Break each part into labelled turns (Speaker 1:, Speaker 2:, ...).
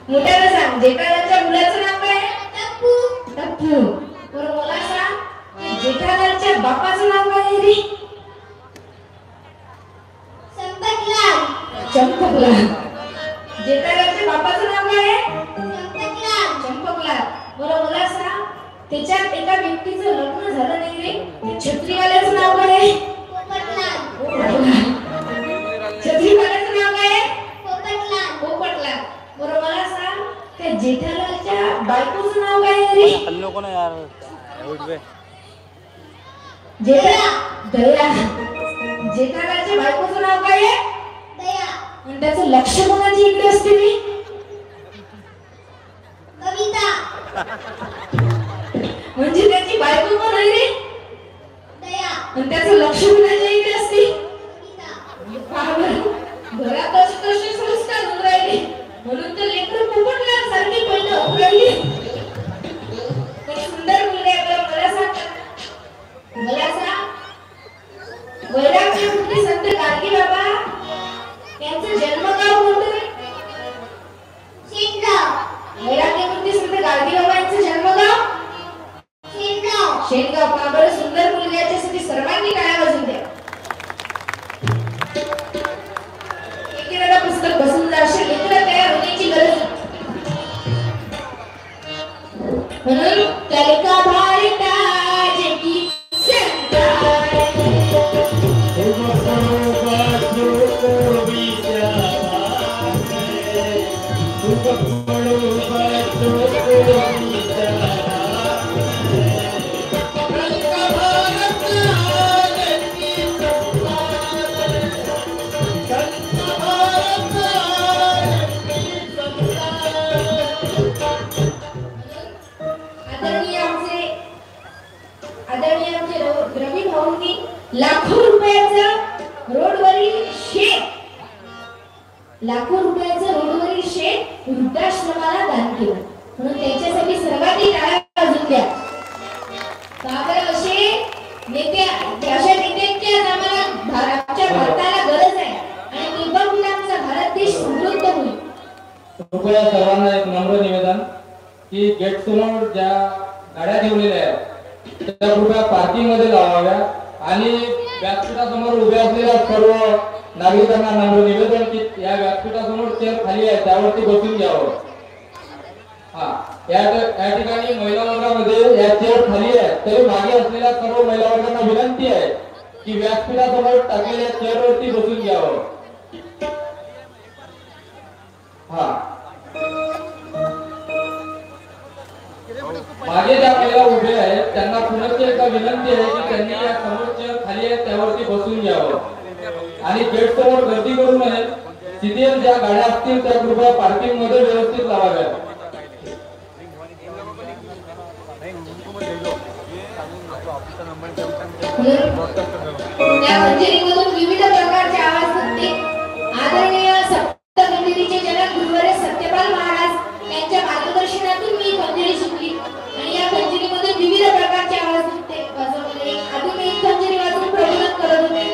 Speaker 1: मोठ्याला सांग, जेठालालच्या मुलाचं नाव काय आहे? टप्पू. टप्पू. बरं मला सांग, जेठालालच्या बापाचं नाव काय आहे रे? चंपकलाल. चंपकलाल. जेठालालच्या बापाचं नाव काय आहे? चंपकलाल. चंपकलाल. बरं मला सांग, त्याच्यात एका व्यक्तीचं लग्न झालं नाही रे, त्या छत्रीवाल्याचं नाव काय आहे? पोपटलाल. छत्रीवाल्याचं नाव काय आहे? पोपटलाल. पोपटलाल. बरं मला सांग, त्या जेठालालच्या बायकोचं नाव काय आहे रे?
Speaker 2: हल्लो कोण यार
Speaker 1: दया. दया. जेठालालच्या बायकोचं नाव काय आहे? दया. आणि त्याचं लक्ष कोणाच्या इकडे असते रे? कविता. म्हणजे त्याची बायको कोण आहे रे? दया. आणि त्याचं लक्ष कोणाच्या इकडे असते? घरात कसे संस्कार होऊन राहिले, म्हणून तर लेकरं पोपटलाल सारखी पहिलं होऊन राहिली. पण सुंदर मुलगा आहे. मला सांग, वैराग्य मूर्ती संत गाडगे बाबा यांचं जन्मगाव कोणतं रे? शेणगाव. वैराग्य मूर्ती संत गाडगे बाबा यांचं जन्मगाव शेणगाव. शेणगाव. पहा बरं, सुंदर मुलग्याच्यासाठी सर्वांनी टाळ्या वाजवून द्या. एकेकाला पुस्तक बसून जाशील, लेकरं तयार होण्याची गरज म्हणून कलिका भारताची लाखो रुपयाचं रोडवरील शेत वृद्धाश्रमाला दान केलं, म्हणून त्यांच्यासाठी सर्वांनी टाळ्या वाजवून द्या. असे नेते, अशा नेत्यांची आम्हाला आमच्या भारताला गरज आहे आणि तेव्हा आमचा भारत देश समृद्ध होईल.
Speaker 3: कृपया सर्वांना एक नम्र निवेदन की गेट समोर ज्या गाड्या ठेवलेल्या आहेत त्या कृपया पार्किंग मध्ये लावाव्या आणि व्यासपीठासमोर उभे असलेल्या सर्व नागरिकांना नम्र निवेदन की या व्यासपीठासमोर चेअर खाली आहे त्यावरती बसून घ्यावं. या ठिकाणी महिला वर्गामध्ये या चेअर खाली आहे, तरी मागे असलेल्या सर्व महिला वर्गांना विनंती आहे की व्यासपीठासमोर टाकलेल्या चेअरवरती बसून घ्यावं. मागे ज्या महिला उभे आहेत त्यांना पुन्हा एकदा विनंती आहे की त्यांनी या समोर चेअर खाली आहे त्यावरती बसून घ्यावं आणि गेट समोर गर्दी करू नये. सीसीएम ज्या गाड्या असतील त्या कृपया पार्किंग मध्ये व्यवस्थित लावाव्या.
Speaker 1: त्या मंजिरीमधून विविध प्रकारचे आवाज निघते. आदरणीय सप्तगंधीचे जनक गुरुवर्य सत्यपाल महाराज यांच्या मार्गदर्शनातून मी खंजिरी शिकली आणि या खंजिरीमधून विविध प्रकारचे आवाज निघते. अजून एक खंजिरी वाजवून प्रबोधन करत होते.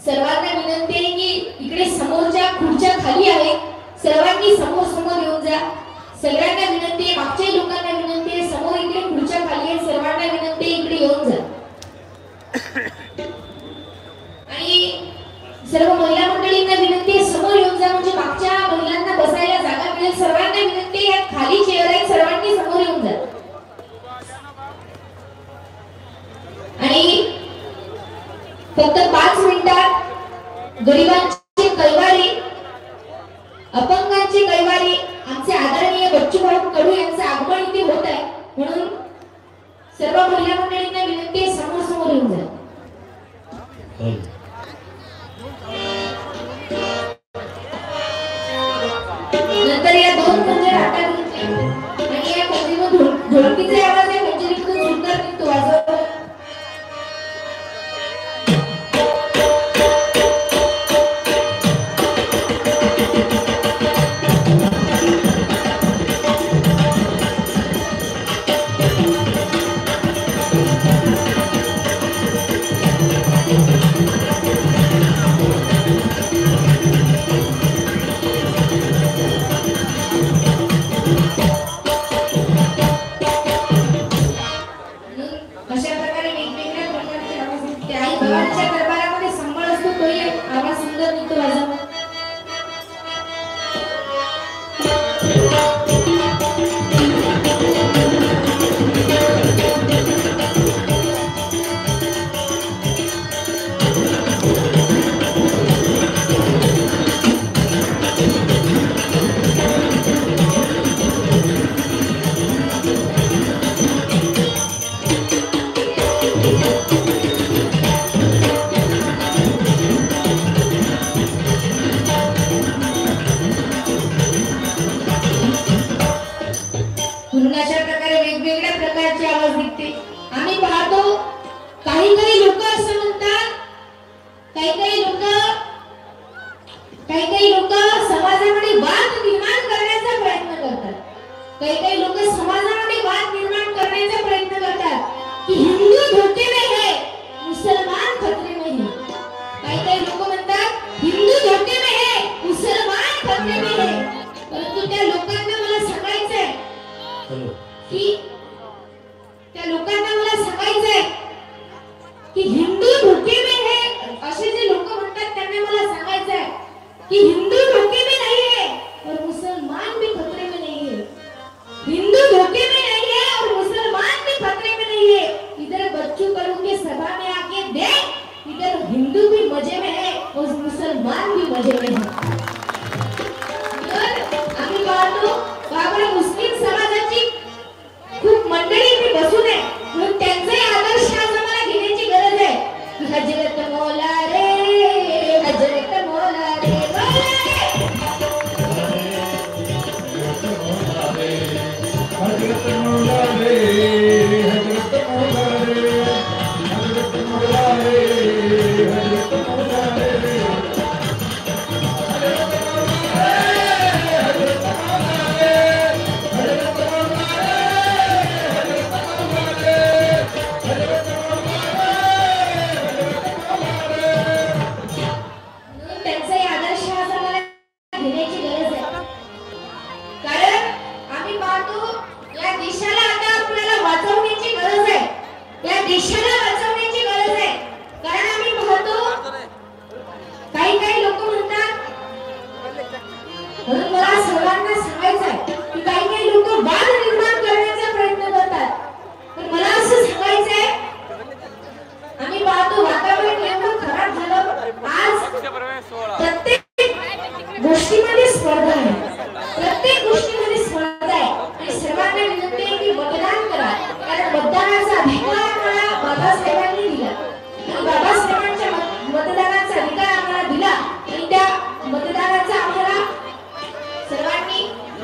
Speaker 1: सर्वांना विनंती आहे की इकडे समोरच्या खुर्च्या खाली आहेत, सर्वांनी समोर समोर येऊन जा. सगळ्यांना विनंती आहे, मागच्या लोकांना विनंती आहे, समोर इकडे खुर्च्या खाली आहेत, सर्वांना विनंती आहे इकडे येऊन जा. आणि सर्व महिला मंडळींना विनंती आहे समोर येऊन जा, म्हणजे मागच्या महिलांना बसायला जागा मिळेल. सर्वांना विनंती आहे, खाली चेअर आहेत, सर्वांनी समोर येऊन जा. आणि बच्चूभाऊ कडू यांचं आगमन इथे होत आहे, म्हणून सर्व महिला मंडळींना विनंती आहे समोर समोर येऊन जा. नंतर या दोन खंजीर हातात घेतले आणि या खंजीरमधून ढोलकीचे आवाज या खंजीरीतून सुंदर निघतो वाजवत. काही लोक समाजामध्ये वाद निर्माण करण्याचा प्रयत्न करतात. काही लोक समाजामध्ये वाद निर्माण करण्याचा प्रयत्न करतात की हिंदू धोके में है, मुसलमान खतरे में है. काही लोक म्हणतात हिंदू धोके में है, मुसलमान खतरे में है. परंतु त्या लोकांना मला सांगायचंय की हिंदू धोके में है. असे जे लोक म्हणतात त्यांना मला सांगायचंय कि हिंदू धोखे में नहीं है और मुसलमान भी खतरे में नहीं है. हिंदू धोखे में नहीं है और मुसलमान भी खतरे में नहीं है. इधर बच्चू कडू के सभा में आके देख, इधर हिंदू भी मजे में है और मुसलमान भी मजे में है. आम्ही पाहतो बाबा मुस्लिम समाजाची खूप मंडळी इथे बसून आहे, म्हणून त्यांचे आदर्श आज आम्हाला घेण्याची गरज आहे. हजरत मौला रे, हजरत मौला रे,
Speaker 2: हजरत मौला रे, हजरत मौला रे, हजरत मौला रे, हजरत मौला रे,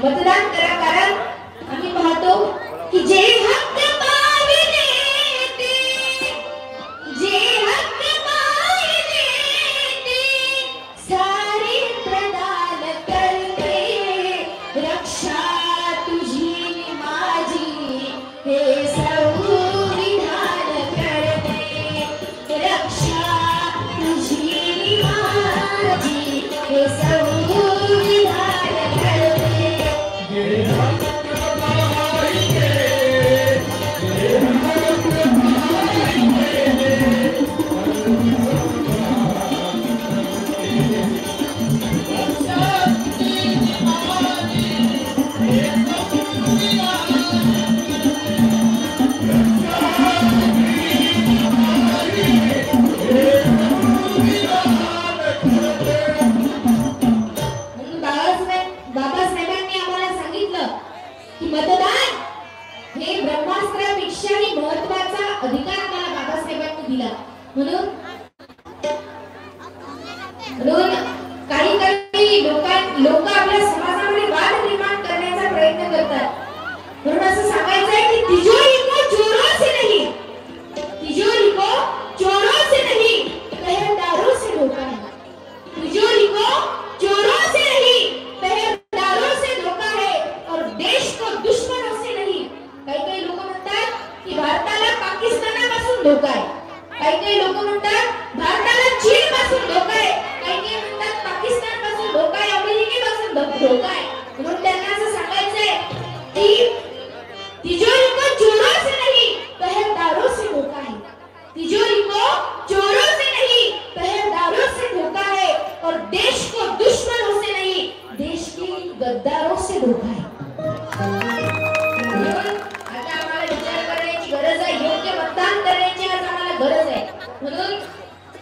Speaker 1: मतदान करा, कारण की मतदान हे ब्रह्मास्त्रापेक्षाही महत्त्वाचा अधिकार आम्हाला बाबासाहेबांनी दिला. म्हणून काही लोक आपल्या समाजामध्ये वाद निर्माण करण्याचा प्रयत्न करतात. म्हणून असं सांगायचं आहे की तिजोरी को चोरों से नहीं, तिजोरी को चोरों से नहीं, पहरेदारों से धोखा है. तिजोरी को चोरों से नहीं, पहरेदारों से धोखा है और देश को दुश्मनों से नहीं. काही लोक म्हणतात की भारताला पाकिस्तानापासून धोका आहे. काही लोक म्हणतात भारताला चीन पासून धोका आहे. काही म्हणतात पाकिस्तान पासून धोका आहे, अमेरिकेपासून धोका आहे. म्हणून त्यांना असं सांगायचंय की तिजोरी को चोरों से नहीं, पहरेदारों से धोका है. तिजोरी को चोरों से नहीं, पहरेदारों से धोका है और देश को दुश्मनों से नहीं, देश के गद्दारों से धोका है. आता आम्हाला विचार करण्याची गरज आहे, योग्य मतदान करण्याची आज आम्हाला गरज आहे. म्हणून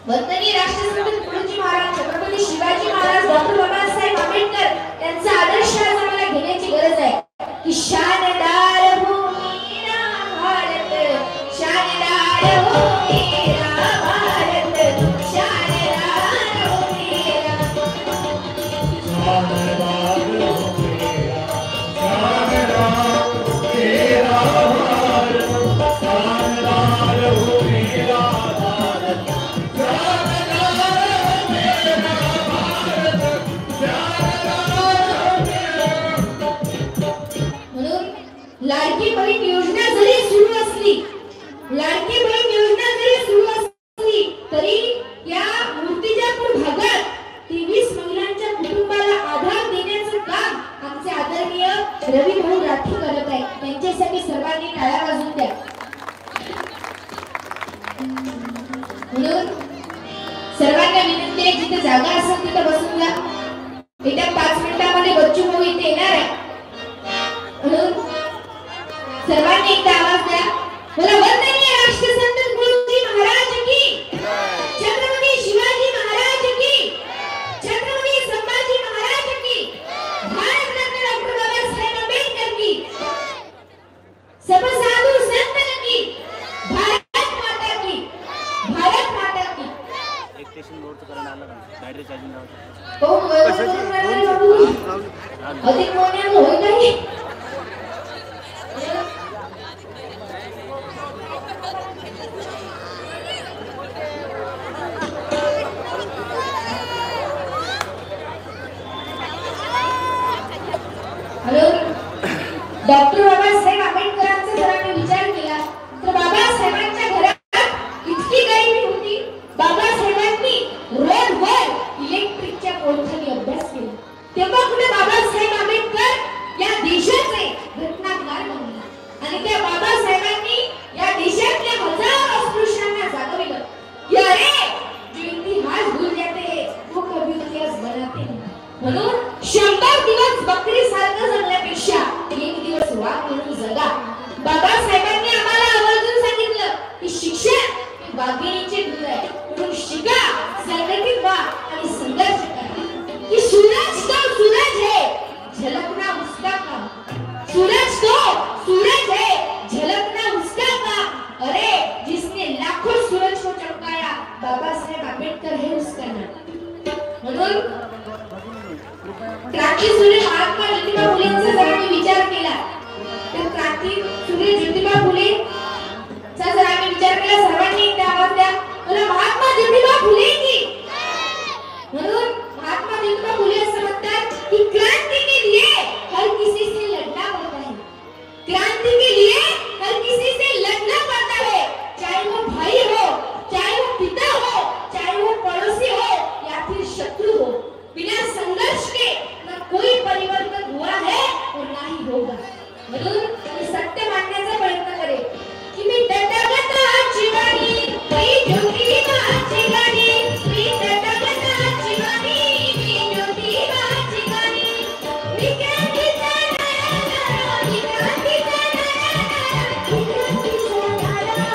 Speaker 1: वंदनीय राष्ट्रसंत तुकडोजी महाराज, छत्रपती शिवाजी महाराज, डॉक्टर बाबासाहेब आंबेडकर यांचा आदर्श आज आम्हाला घेण्याची गरज आहे की शानदार भूमीरा भारत, शानदार भूमीरा भारत, शानदार भूमीरा,
Speaker 2: शानदार भूमीरा, शानदार भूमीरा भारत, शानदार भूमीरा भारत, शानदार भूमीरा भारत, शानदार भूमीरा.
Speaker 1: म्हणून लाडकी बहीण योजना जरी सुरू असली, लाडकी बहीण योजना जरी सुरू असली तरी या मूर्तिजापूर भागात 23 महिलांच्या कुटुंबाला आधार देण्याचं काम आमचे आदरणीय रवी भाऊ राठी करत आहेत. त्यांच्यासाठी सर्वांनी टाळ्या वाजवून द्या. म्हणून सर्वांना विनंती आहे, जिथे जागा असेल तिथे बसून जा. येत्या 5 मिनिटांमध्ये बच्चू भाऊ इथे येणार आहे. म्हणून सर्वांनी एकदा आवाज द्या. मला वंदनीय राष्ट्रसंत तुकडोजी महाराज की, छत्रपती शिवाजी महाराज की, छत्रपती संभाजी महाराज की, भारतरत्न डॉक्टर बाबासाहेब आंबेडकर की, सब साधु संतन की, भारत माता की, भारत माता की.
Speaker 4: एक स्टेशन रोड करायला आला बॅटरी चार्जिंग लावतो.
Speaker 1: कोण अधिक मोठ्यानं होय नाही. डॉक्टर बाबासाहेब आंबेडकरांचा जर आम्ही विचार केला तर बाबासाहेबांच्या घरात इतकी गरिबी होती. बाबासाहेबांनी रोडवर इलेक्ट्रिकच्या पोलखाली अभ्यास केला. तेव्हा कुठे बाबासाहेब आंबेडकर या देशाचे घटनाकार बनले आणि त्या बाबासाहेबांनी या देशातल्या हजारो अस्पृश्यांना जागविलं की अरे जो इतिहास भूल जाते हैं वो कभी इतिहास बनाते नहीं. म्हणून 100 दिवस बकरी सारखं जगण्यापेक्षा एक दिवस वाघ म्हणून जगा. बाबासाहेबांनी आम्हाला आवर्जून सांगितलं की शिक्षण हे वाघिणीचे दूध आहे. म्हणून शिका, संघटित व्हा आणि संघर्ष करा. कि सूरज तो सूरज है झलकना उसका काम, सूरज तो सूरज है झलकना उसका काम. अरे जिसने लाखों सूरज को चमकाया बाबासाहेब आंबेडकर है उसका नाम. म्हणून क्रांतीसूर्य महात्मा ज्योतिबा फुलेंचा जर आम्ही विचार केला तर क्रांतीसूर्य ज्योतिबा फुलेंचा जर आम्ही विचार केला सर्वांनी एकदा आवाज द्या. मला महात्मा ज्योतिबा फुले की. म्हणून महात्मा ज्योतिबा फुले असं म्हणतात की क्रांति के लिए हर किसी से लड़ना पड़ता है, क्रांति के लिए हर किसी से लड़ना पड़ता है, चाहे वो भाई हो, चाहे वो पिता हो, चाहे वो पड़ोसी हो या फिर शत्रु हो. बिना संघर्ष के न कोई परिवर्तन हुआ है और ना ही होगा. म्हणून मी सत्य मांडण्याचा प्रयत्न करेन की मी तथागत जीवानी, मी ज्योतिबा जीवानी, मी तथागत जीवानी, मी ज्योतिबा जीवानी, मी क्रांतीचा नारा, मी क्रांतीचा नारा, मी क्रांतीचा नारा.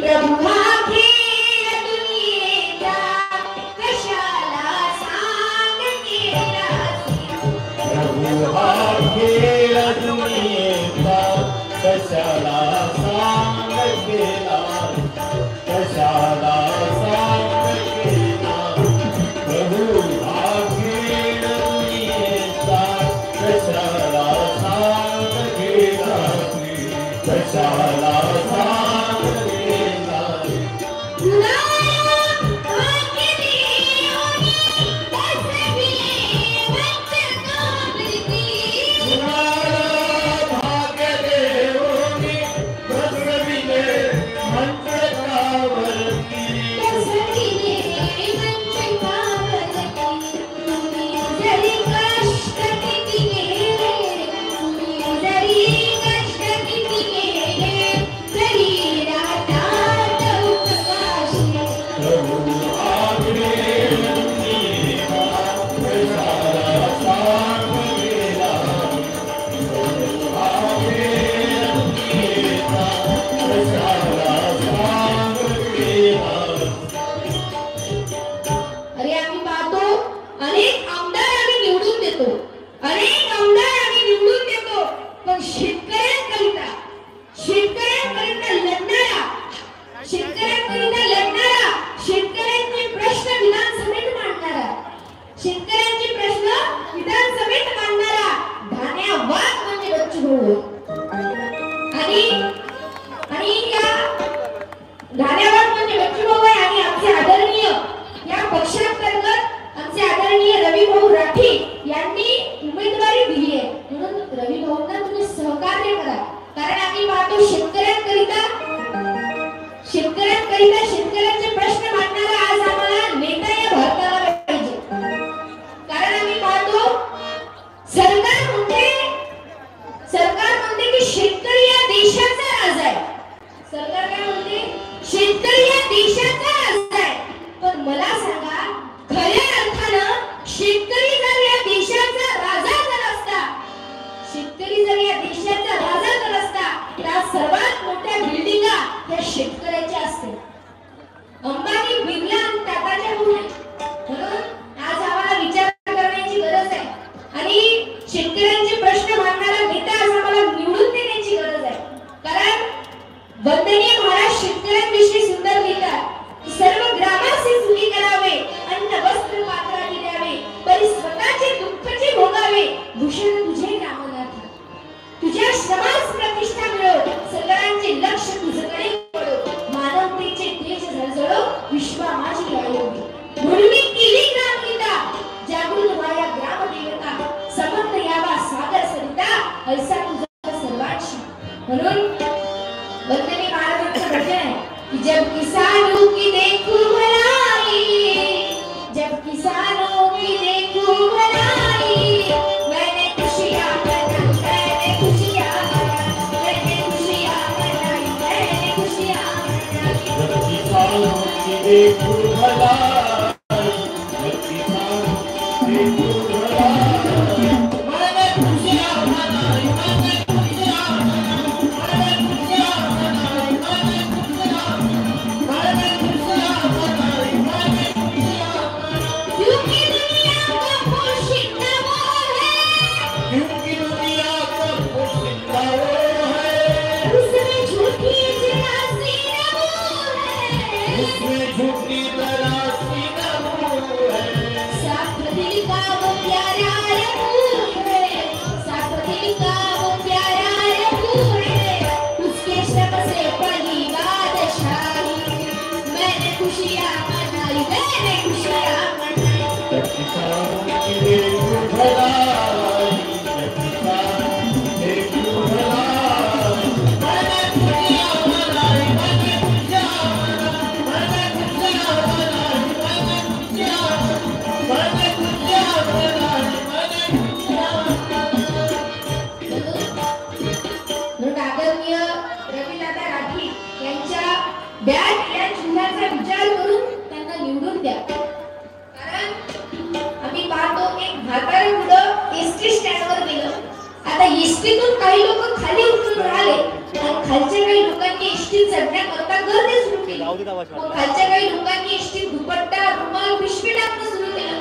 Speaker 1: प्रभु आखे दुनिया धान्यावर म्हणजे बच्चूभाऊ आहे आणि आमचे आदरणीय या पक्षांतर्गत आमचे आदरणीय रवी भाऊ राठी यांनी उमेदवारी दिली आहे. म्हणून रवी भाऊंना तुम्ही सहकार्य करा. कारण आम्ही पाहतो शेतकऱ्यांकरिता शेतकऱ्यांचे प्रश्न मांडणारा आज आम्हाला नेता या भारताला पाहिजे. कारण आम्ही पाहतो सरकार म्हणते की शेतकरी या देशाचा राजा आहे. सरकार काय म्हणते? शेतकरी या देशाचा राजा आहे. पण मला सांगा, खऱ्या अर्थानं शेतकरी जर या देशाचा राजा जर असता, शेतकरी जर या देशाचा राजा जर असता, तर सर्वात मोठ्या बिल्डिंगा त्या शेतकऱ्याच्या असते. अंबानी, बिर्ला आणि टाटाच्या होऊ नये. म्हणून आज आम्हाला विचार करण्याची गरज आहे आणि शेतकऱ्यांचे प्रश्न मांडणारा नेता आज आम्हाला निवडून देण्याची गरज आहे. कारण वंदनीय महाराज शेतकऱ्यांविषयी सुंदर लिहितात की सर्व ग्रामाचे सुखी करावे, अन्न वस्त्र पात्राची द्यावे, परी स्वतःचे दुःखचे भोगावे, भूषण तुझे नामनाथ. तुझ्या श्रमास प्रतिष्ठा मिळो, सगळ्यांचे लक्ष तुझ्याकडे वळो, मानवतेचे तेज झळझळो, विश्वा माझी आयोगी. म्हणून केली ग्रामगीता, जागृत व्हाया ग्रामदेवता, समंत यावा सागर सरिता, ऐसा तुझा सर्वांशी. म्हणून वंदनीय महाराजांचं भजन आहे की जब किसानों की देखूं भलाई, जब किसानों की देखूं भलाई, मैंने खुशियां मनाई, मैंने खुशियां मनाई, मैंने खुशियां मनाई, मैंने खुशियां मनाई.
Speaker 2: जब किसानों की देखूं भलाई, जब किसानों की देखूं भलाई, मैंने खुशियां मनाई, मैंने खुशियां मनाई, मैंने खुशियां मनाई, मैंने खुशियां मनाई, मैंने खुशियां मनाई, मैंने खुशियां मनाई.
Speaker 1: क्योंकि दुनिया का पोशिंदा वो है,
Speaker 2: क्योंकि दुनिया का पोशिंदा वो है,
Speaker 1: उसमें झूठी जरासी न वो है,
Speaker 2: उसमें झूठी तरासी न वो है.
Speaker 1: साफ दिल का वो प्यारा रंग है, साफ दिल का वो प्यारा रंग है, उसके श्रम से पली बादशाही. मैंने खुशियां मनाई, मैंने खुशियां मनाई.
Speaker 2: जब किसानों की देखूं भलाई, जब किसानों की देखूं भलाई, मैंने खुशियां मनाई, मैंने खुशियां मनाई, मैंने खुशियां मनाई, मैंने खुशियां मनाई, मैंने खुशियां मनाई, मैंने खुशियां मनाई.
Speaker 1: म्हणून आदरणीय रविदादा राठी यांच्या बॅट या चिन्हाचा विचार करून त्यांना निवडून द्या. कारण आम्ही पाहतो एक म्हातारं मुलं एसटी स्टँडवर गेलं. आता एसटीतून काही लोक खाली उतरून राहिले आणि खालच्या काही लोकांनी एसटी चढण्याकरता गर्दी सुरू केली. मग खालच्या काही लोकांनी एसटीत दुपट्टा, रुमाल, पिशवी टाकणं सुरू केलं.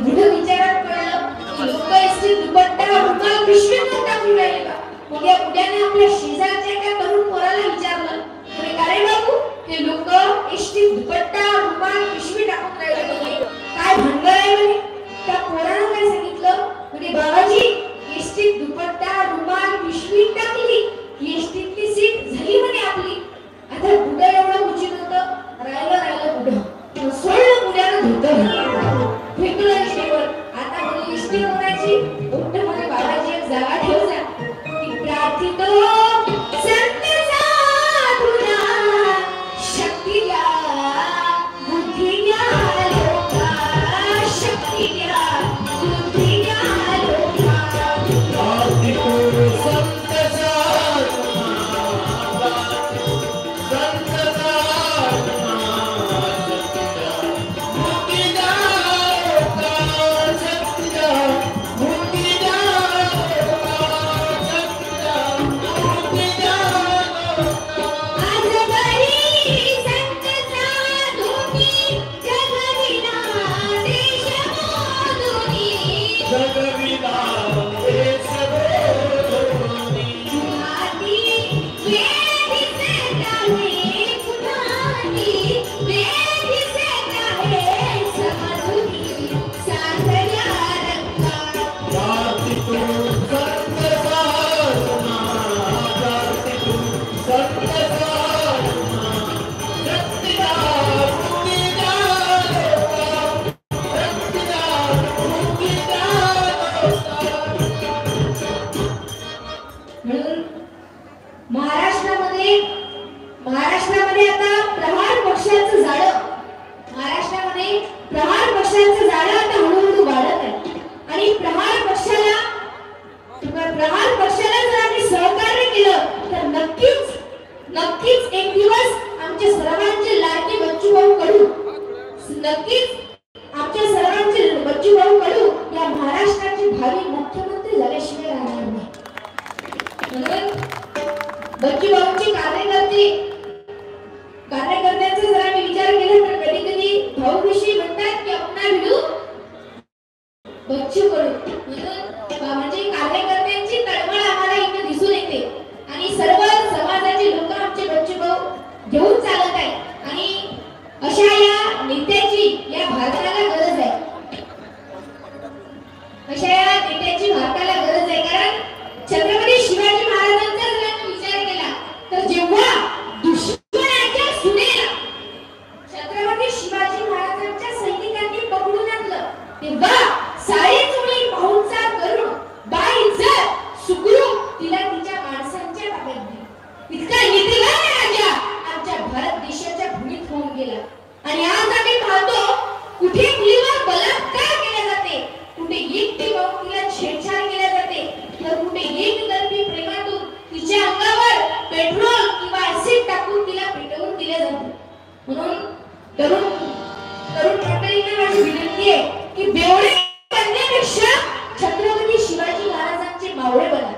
Speaker 1: पुढे विचारात पडलं लोक एसटीत दुपट्टा, रुमाल, पिशवी टाकून राहिले का. मग या पुढ्याने आपल्या शेजारच्या एका तरुण पोराला विचारलं, "अरे बाबू, हे लोक एसटीत दुपट्टा, रुमाल, पिशवी टाकून राहिले म्हणजे काय भानगड आहे?" म्हणे. त्या पोरानं काय सांगितलं, म्हणजे बाबाजी एसटीत दुपट्टा, रुमाल, पिशवी टाकली की एसटीतली सीट झाली म्हणे आपली. आता बुडं एवढं उचित होतं, राहिलं बुडं, सोडलं बुड्यानं धुतं फेकलं एसटीवर. आता म्हणे एसटी कोणाची? उलट म्हणे बाबाजी एक जागा ठेव जा की प्रार्थितो संत साधू महाराष्ट्रामध्ये आता प्रहार पक्षाचं जाळं महाराष्ट्रामध्ये प्रहार पक्षाचं जाळं आता हळूहळू वाढत आहे आणि प्रहार पक्षाला जर आम्ही सहकार्य केलं तर नक्कीच एक दिवस आमच्या सर्वांचे लाडके बच्चूभाऊ कडू या महाराष्ट्राचे भावी मुख्यमंत्री झाल्याशिवाय राहणार नाही. म्हणून बच्चूभाऊंचे कार्यकर्त्यांचा जर आम्ही विचार केला तर कधी कधी भाऊविषयी म्हणतात की अपना भिडू बच्चू कडू. म्हणजे कार्यकर्त्यांची तळमळ आम्हाला इथे दिसून येते आणि सर्व समाजाचे लोक आमचे बच्चूभाऊ घेऊन चालत आहेत आणि अशा या नेत्याची या भारताला गरज आहे. कारण छत्रपती शिवाजी महाराजांचा जर आम्ही विचार केला तर जेव्हा दुश्मनाच्या सुनेला छत्रपती शिवाजी महाराजांच्या सैनिकांनी पकडून आणलं तेव्हा सारी चोळी पाहुणचार करून बाईज्जत सुखरूप तिला तिच्या माणसांच्या ताब्यात दिली. इतका नीतिवान राजा आमच्या भारत देशाच्या भूमीत होऊन गेला आणि आज आम्ही पाहतो कुठे मुलीवर बलात्कार केला जाते, कुठे एकटी पाहून तिला छेडछाड केल्या जाते तर कुठे एकतर्फी प्रेमातून तिच्या अंगावर पेट्रोल किंवा ऍसिड टाकून तिला पेटवून दिले जाते. म्हणून तरुण मंडळींना माझी विनंती आहे की बेवडे बनण्यापेक्षा छत्रपती शिवाजी महाराजांचे मावळे बना.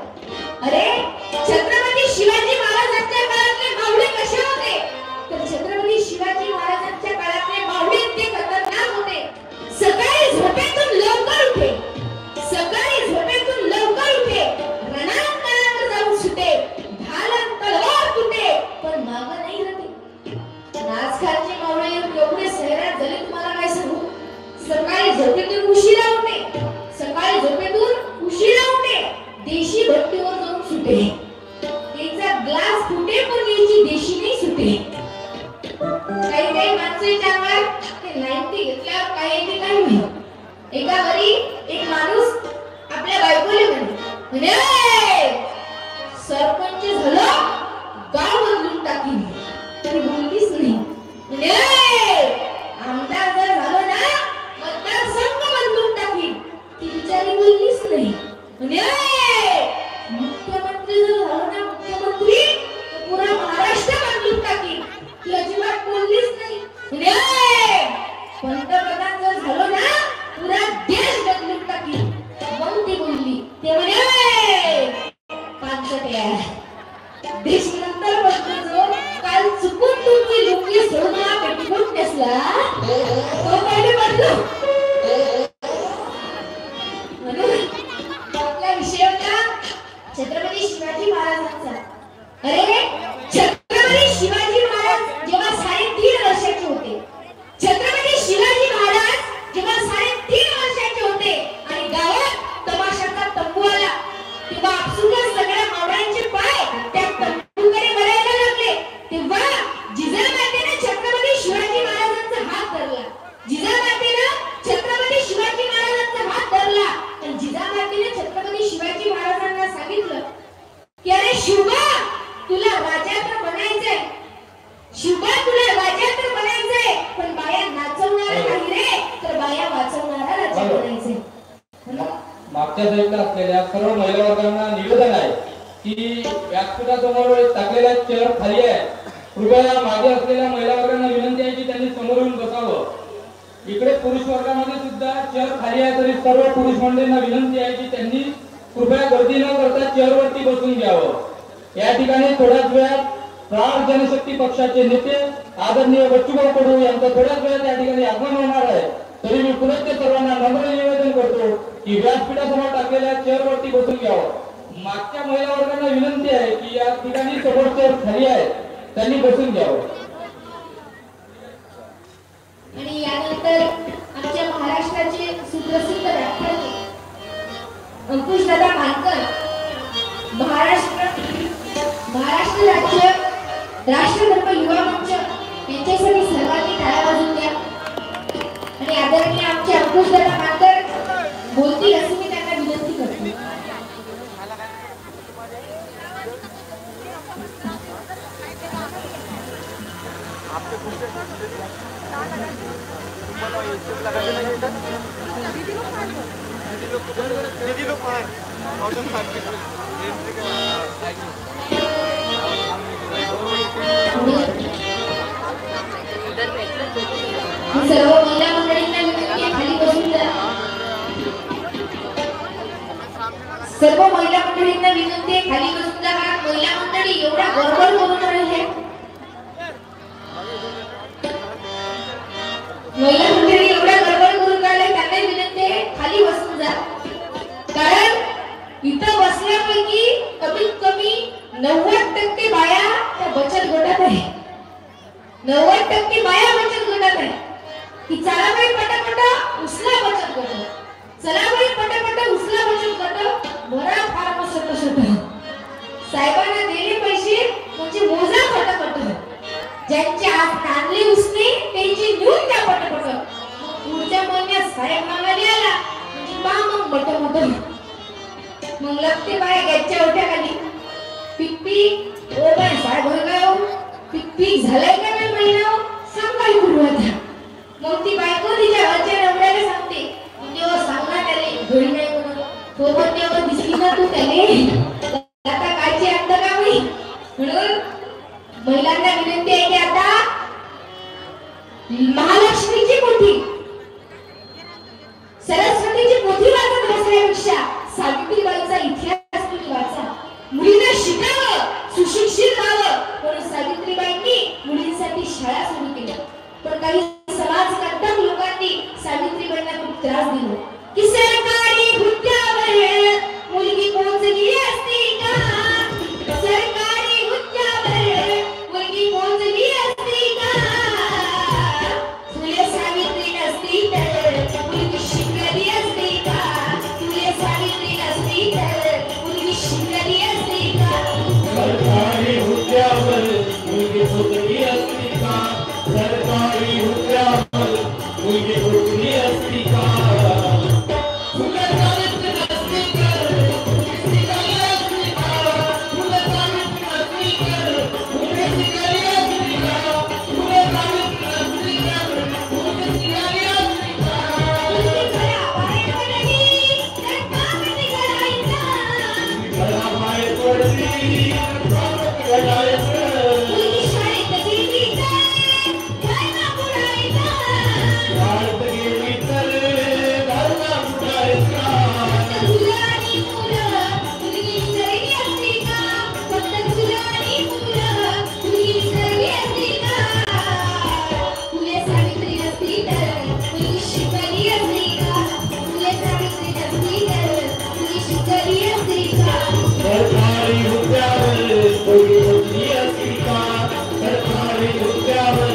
Speaker 1: अरे छत्रपती शिवाजी महाराजांच्या काळातले मावळे कसे होते तर छत्रपती शिवाजी महाराजांच्या काळातले मावळे ते खतरनाक होते. सकाळी झोपेतून लवकर उठे रणांगणावर जाऊन सुटे ढाल तलवार तुटे पण माग नाही हटे. आजकालचे मावळे एवढे शहरात झाले तुम्हाला काय सांगू. सकाळी झोपेतून उशिरा उठे देशी भट्टीवर जाऊन सुटे याचा ग्लास फुटे पण याची देशी नाही सुटे. काही माणसं विचारणार ते 90 घेतल्यावर काय येते काय नाही. एका घरी एक माणूस आपल्या बायकोला म्हणे सरपंच झालं गाव बदलून टाकीन तरी बोललीच नाही. आमदार जर झालं ना मतदार संघ बदलून टाकीन ती बिचारी बोललीच नाही. मुख्यमंत्री जर झालं ना मुख्यमंत्री पुरा महाराष्ट्र बदलून टाकीन ती अजिबात बोललीच नाही. पंतप्रधान जर झालो ना पुरा देश बदलून टाकीन मग ती बोलली. ते म्हणे पांचट्या देश नंतर बदलतो काल चुकून तुम्ही लोकी सोडला पेटवून नेसला तो पहिले बदलू. म्हणून आपला विषय होता छत्रपती शिवाजी महाराजांचा. अरे छत्रपती शिवाजी महाराज जेव्हा 3.5 वर्षाचे होते छत्रपती शिवाजी महाराज जेव्हा 3.5 वर्षाचे होते आणि गावात तमाशाचा तंबू आला तेव्हा आपसुकच सगळ्या मावळ्यांचे पाय त्या तंबूकडे वळायला लागले तेव्हा जिजामातेने छत्रपती शिवाजी महाराजांचा हात धरला. छत्रपती शिवाजी महाराजांचा हात धरला आणि जिजामातेने छत्रपती शिवाजी महाराजांना सांगितलं की अरे शिवबा तुला राजा तर बनायचंय पण बाया नाचवणारा नाही रे तर बाया वाचवणारा राजा बनायचंय.
Speaker 3: मागच्या साईडला असलेल्या सर्व महिला वर्गांना निवेदन आहे की व्यासपीठासमोर टाकलेल्या चेअर खाली आहे. कृपया मागे असलेल्या महिला वर्गांना विनंती आहे की त्यांनी समोर येऊन बसावं. इकडे पुरुष वर्गामध्ये सुद्धा चेअर खाली आहे तरी सर्व पुरुष मंडळींना विनंती आहे की त्यांनी कृपया गर्दी न करता चेअरवरती बसून घ्यावं. या ठिकाणी थोड्याच वेळात प्रहार जनशक्ती पक्षाचे नेते आदरणीय बच्चूभाऊ कडू यांचं थोड्याच वेळात या ठिकाणी आगमन होणार आहे. तरी मी पुन्हा ते सर्वांना नम्र निवेदन करतो की व्यासपीठासमोर टाकलेल्या चेअरवरती बसून घ्यावं. मागच्या महिला वर्गांना विनंती आहे की या ठिकाणी समोर चेअर खाली आहे त्यांनी बसून घ्यावं.
Speaker 1: आणि यानंतर आमच्या महाराष्ट्राचे सुप्रसिद्ध व्याख्याते अंकुशदादा मानकर महाराष्ट्र राज्य राष्ट्रधर्म युवा मंच यांच्यासाठी सर्वांनी टाळ्या वाजवून द्या. आणि आदरणीय आमचे अंकुशदादा मानकर बोलतील असे मी त्यांना विनंती करते. सर्व महिला मंडळींना विनंती आहे, खाली बसून जा. सर्व महिला मंडळींना विनंती आहे, खाली बसून जा. कारण महिला मंडळी एवढा गडबड करून राहिले. महिला मंडळी एवढा गडबड करून राहिले, त्यांना विनंती आहे खाली बसून जा. कारण इथं बसल्यापैकी कमीत कमी 90% बाया त्या बचत गटात आहे. 90% बाया बचत गटात आहे. की चला बाई पटापट उचला बचत गट, चला बाई पटापट उचला बचत गट. बरा फार मस्त छोट साहेबांना दिले पैसे म्हणजे मोजा पटापट. ज्यांचे हात काढले उसने त्यांची घेऊन त्या पटापट. पुढच्या महिन्यात साहेब मागायला आला म्हणजे बा मग बटमट. मग लागते बाय गॅसच्या ओट्याखाली पिक ओ बाय साहेब गाव पिक झालाय का नाही महिना सांगाय पूर्वता. मग ती बायको तिच्या घरच्या नवऱ्याला सांगते म्हणजे सांगणार त्याला घरी नाही म्हणून. तो पण तेव्हा दिसली ना तू त्याने आता कायची अंत का बाई. म्हणून महिलांना विनंती आहे की आता महालक्ष्मीची पोथी सरस्वतीची पोथी वाचत बसण्यापेक्षा सावित्रीबाईचा इतिहास तुम्ही वाचा. मुलींना शिकावं, सुशिक्षित व्हावं म्हणून सावित्रीबाईंनी मुलींसाठी शाळा सुरू केल्या. पण काही समाजकंटक लोकांनी सावित्रीबाईंना खूप त्रास दिला की सरकारी हुद्द्यावर मुलगी पोहोचली असती का, सरकारी हुद्द्यावर मुलगी पोहोचली असती का, फुले सावित्री नसती तर मुलगी शिकली असती का, फुले सावित्री नसती तर मुलगी शिकली असती का.
Speaker 2: सरकारी हुद्द्यावर मुलगी पोहोचली असती का, सरकारी हुद्द्यावर मुलगी पोहोचली असती का. फुले सावित्री नसती तर मुलगी शिकली असती का, फुले सावित्री नसती तर मुलगी शिकली असती का, फुले सावित्री नसती तर मुलगी शिकली असती का.
Speaker 1: मुलगी घरा बाहेर पडली तर कामच करायचा,
Speaker 2: घरा बाहेर पडली कामच करायचं.
Speaker 1: मुलगी शाळेत गेली तर धर्म बुडायचा,
Speaker 2: शाळेत गेली तर धर्म बुडायचा.
Speaker 1: फक्त तुला आणि मुलं मुलगी विसरली असती का, फक्त तुला आणि मुलं मुलगी विसरली असती का. फुले सावित्री नसती तर मुलगी शिकली असती का, फुले सावित्री नसती तर मुलगी शिकली असती का.
Speaker 2: सरकारी हुद्द्यावर मुलगी पोहोचली असती का, सरकारी हुद्द्यावर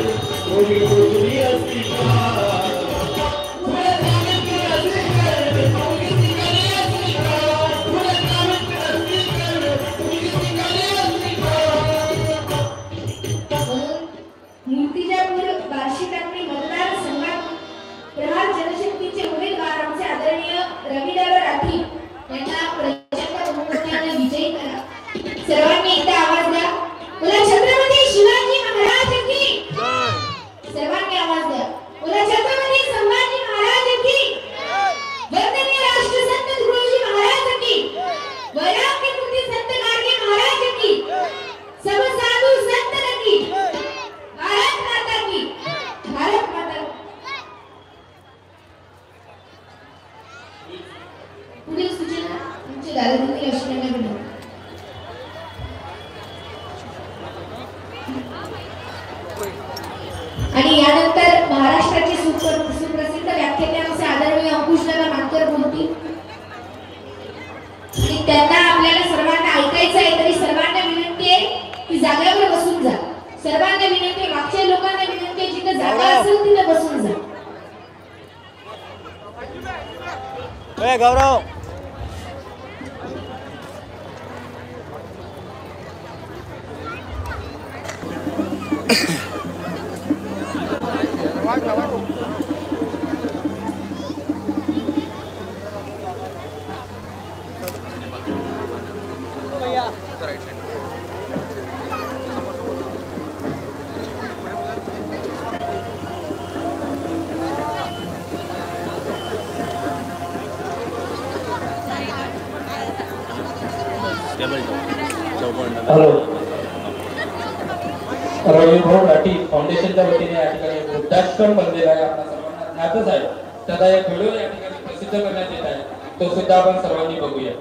Speaker 2: मुलगी पोहोचली असती का. फुले सावित्री नसती तर मुलगी शिकली असती का, फुले सावित्री नसती तर मुलगी शिकली असती का.
Speaker 1: म्हणून मूर्तिजापूर बार्शीटाकळी मतदार संघात प्रहार जनशक्तीचे उमेदवार आमचे आदरणीय रविदादा राठी यांना प्रचंड बहुमताने विजयी करा. सर्वांनी एकदा आवाज द्या. बोला छत्रपती शिवाजी महाराज की. सर्वांनी आवाज द्या. बोला छत्रपती संभाजी महाराज की. वंदनीय राष्ट्रसंत तुकडोजी महाराज की. वैराग्य मूर्ती संत गाडगे महाराज की. सब साधु संत की. भारत माता की. भारत माता की. पुढील सूचना आमचे दादाजी असणाऱ्या विनंती. आणि यानंतर महाराष्ट्राचे सुप्रसिद्ध व्याख्याते आमचे आदरणीय अंकुशदादा मानकर बोलतील. आणि त्यांना आपल्याला सर्वांना ऐकायचं आहे तरी सर्वांना विनंती आहे की जागेवर बसून जा. सर्वांना विनंती आहे, मागच्या लोकांना विनंती आहे जिथे जागा असेल तिथे बसून जा.
Speaker 4: गौरव
Speaker 3: हॅलो, रविभाऊ राठी फाउंडेशनच्या वतीने या ठिकाणी वृद्धाश्रम बनलेला आहे, आपल्या सर्वांना ज्ञातच आहे. त्याचा एक व्हिडिओ या ठिकाणी प्रसिद्ध करण्यात येत आहे, तो सुद्धा आपण सर्वांनी बघूया.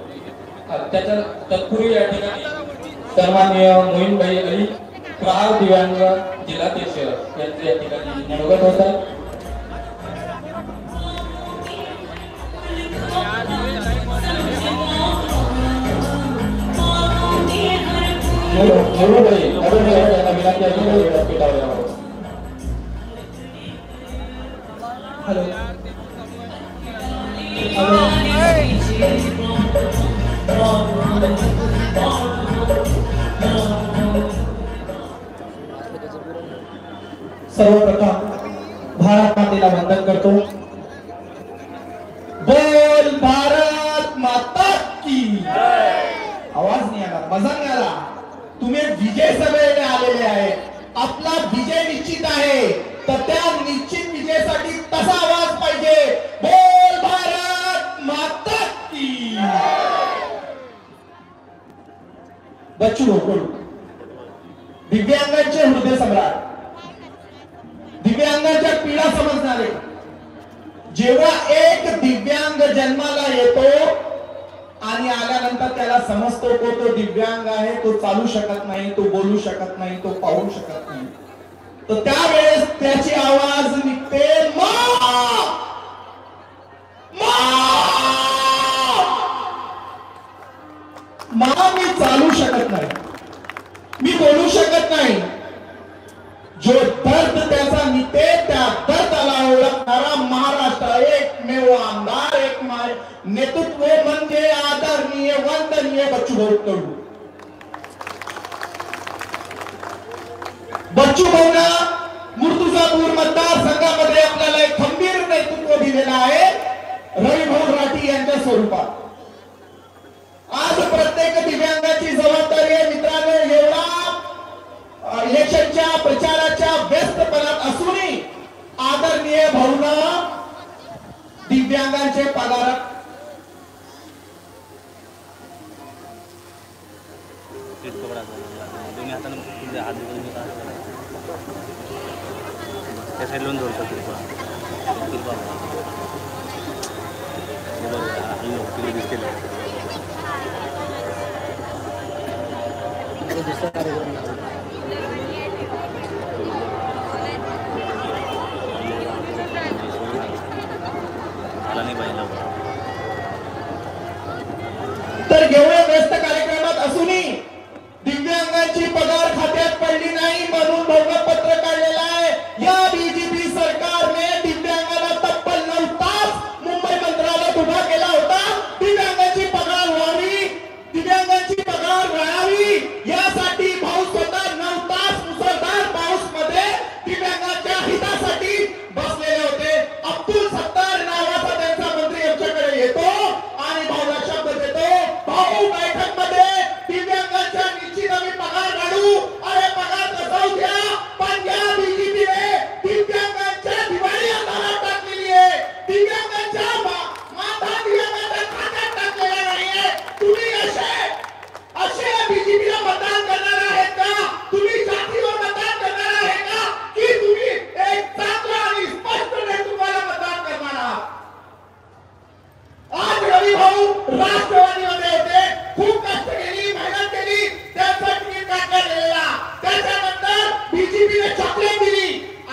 Speaker 3: त्याच्या तत्पूर्वी या ठिकाणी सन्माननीय मोहीनभाई अली प्रहार दिव्यांग जिल्हाध्यक्ष यांचे या ठिकाणी मनोगत होत आहे.
Speaker 5: सर्वप्रथम भारत मातेला वंदन करतो. बोल भारत माता की आवाज नाही आला, मजा नाही आला. तुम्ही विजय सभेने आलेले आहे, आपला विजय निश्चित आहे, तर त्या निश्चित विजयासाठी तसा आवाज पाहिजे. बोल भारत माता की. बच्चू ढोकळू दिव्यांगांचे हृदय सम्राट, दिव्यांगाच्या पीडा समजणारे. जेव्हा एक दिव्यांग जन्माला येतो आणि आल्यानंतर त्याला समजतो तो दिव्यांग आहे, तो चालू शकत नाही, तो बोलू शकत नाही, तो पाहू शकत नाही, तर त्यावेळेस त्याची आवाज निघते मा. मी चालू शकत नाही, मी बोलू शकत नाही. जो दर्द त्याचा निघते, त्या दर्दाला ओळखणारा महाराष्ट्र एकमेव आमदार, एक नेतृत्व म्हणजे आदरणीय वंदनीय बच्चूभाऊ कडू. बच्चूभाऊंना मुर्तुजापूर मतदारसंघामध्ये आपल्याला एक खंबीर नेतृत्व दिलेलं आहे रविभाऊ राठी यांच्या स्वरूपात. आज प्रत्येक दिव्यांगाची जबाबदारी आहे मित्रांनो. एवढा इलेक्शनच्या प्रचाराच्या व्यस्तपणात असूनही आदरणीय भाऊंना दिव्यांगांचे पगार
Speaker 4: दोन्ही हाताने हात त्या साईड लोन जोडतात दुसरा कार्यक्रम
Speaker 5: तर एवढ्या व्यस्त कार्यक्रमात असूनही दिव्यांगांची पगार खात्यात पडली नाही म्हणून भाऊंना पत्र काढलेलं आहे. या बीजेपी सरकारने दिव्यांगांना तब्बल 9 तास मुंबई मंत्रालयात उभा केला होता. दिव्यांगांची पगार व्हावी, दिव्यांगांची पगार मिळावी यासाठी भाऊ स्वतः 9 तास मुसळधार पाऊस मध्ये दिव्यांगांच्या हितासाठी बसलेले होते. अब्दुल सत्तार नावाचा त्यांचा मंत्री आमच्याकडे येतो आणि भाऊला शब्द देतो, भाऊ बैठक मध्ये दिव्यांगांच्या निश्चित आम्ही पगार काढू. अरे पगार कसा द्या, पण या बीजेपीने दिव्यांगांच्या दिवाळी अंधारात टाकलेली आहे. दिव्यांगांच्या माता दिव्यांगांच्या खात्यात टाकलेला नाहीये. तुम्ही असे बीजेपीला मतदान करणार आहेत का? तुम्ही जातीवर मतदान करणार आहे का, की तुम्ही एक चांगला आणि स्पष्ट नेतृत्वाला मतदान करणार आहात? आज रवी भाऊ राष्ट्रवादीमध्ये होते, खूप कष्ट केली, मेहनत केली, त्यांचा तिकीट काढलेला. त्याच्यानंतर बीजेपीने चॉकलेट दिली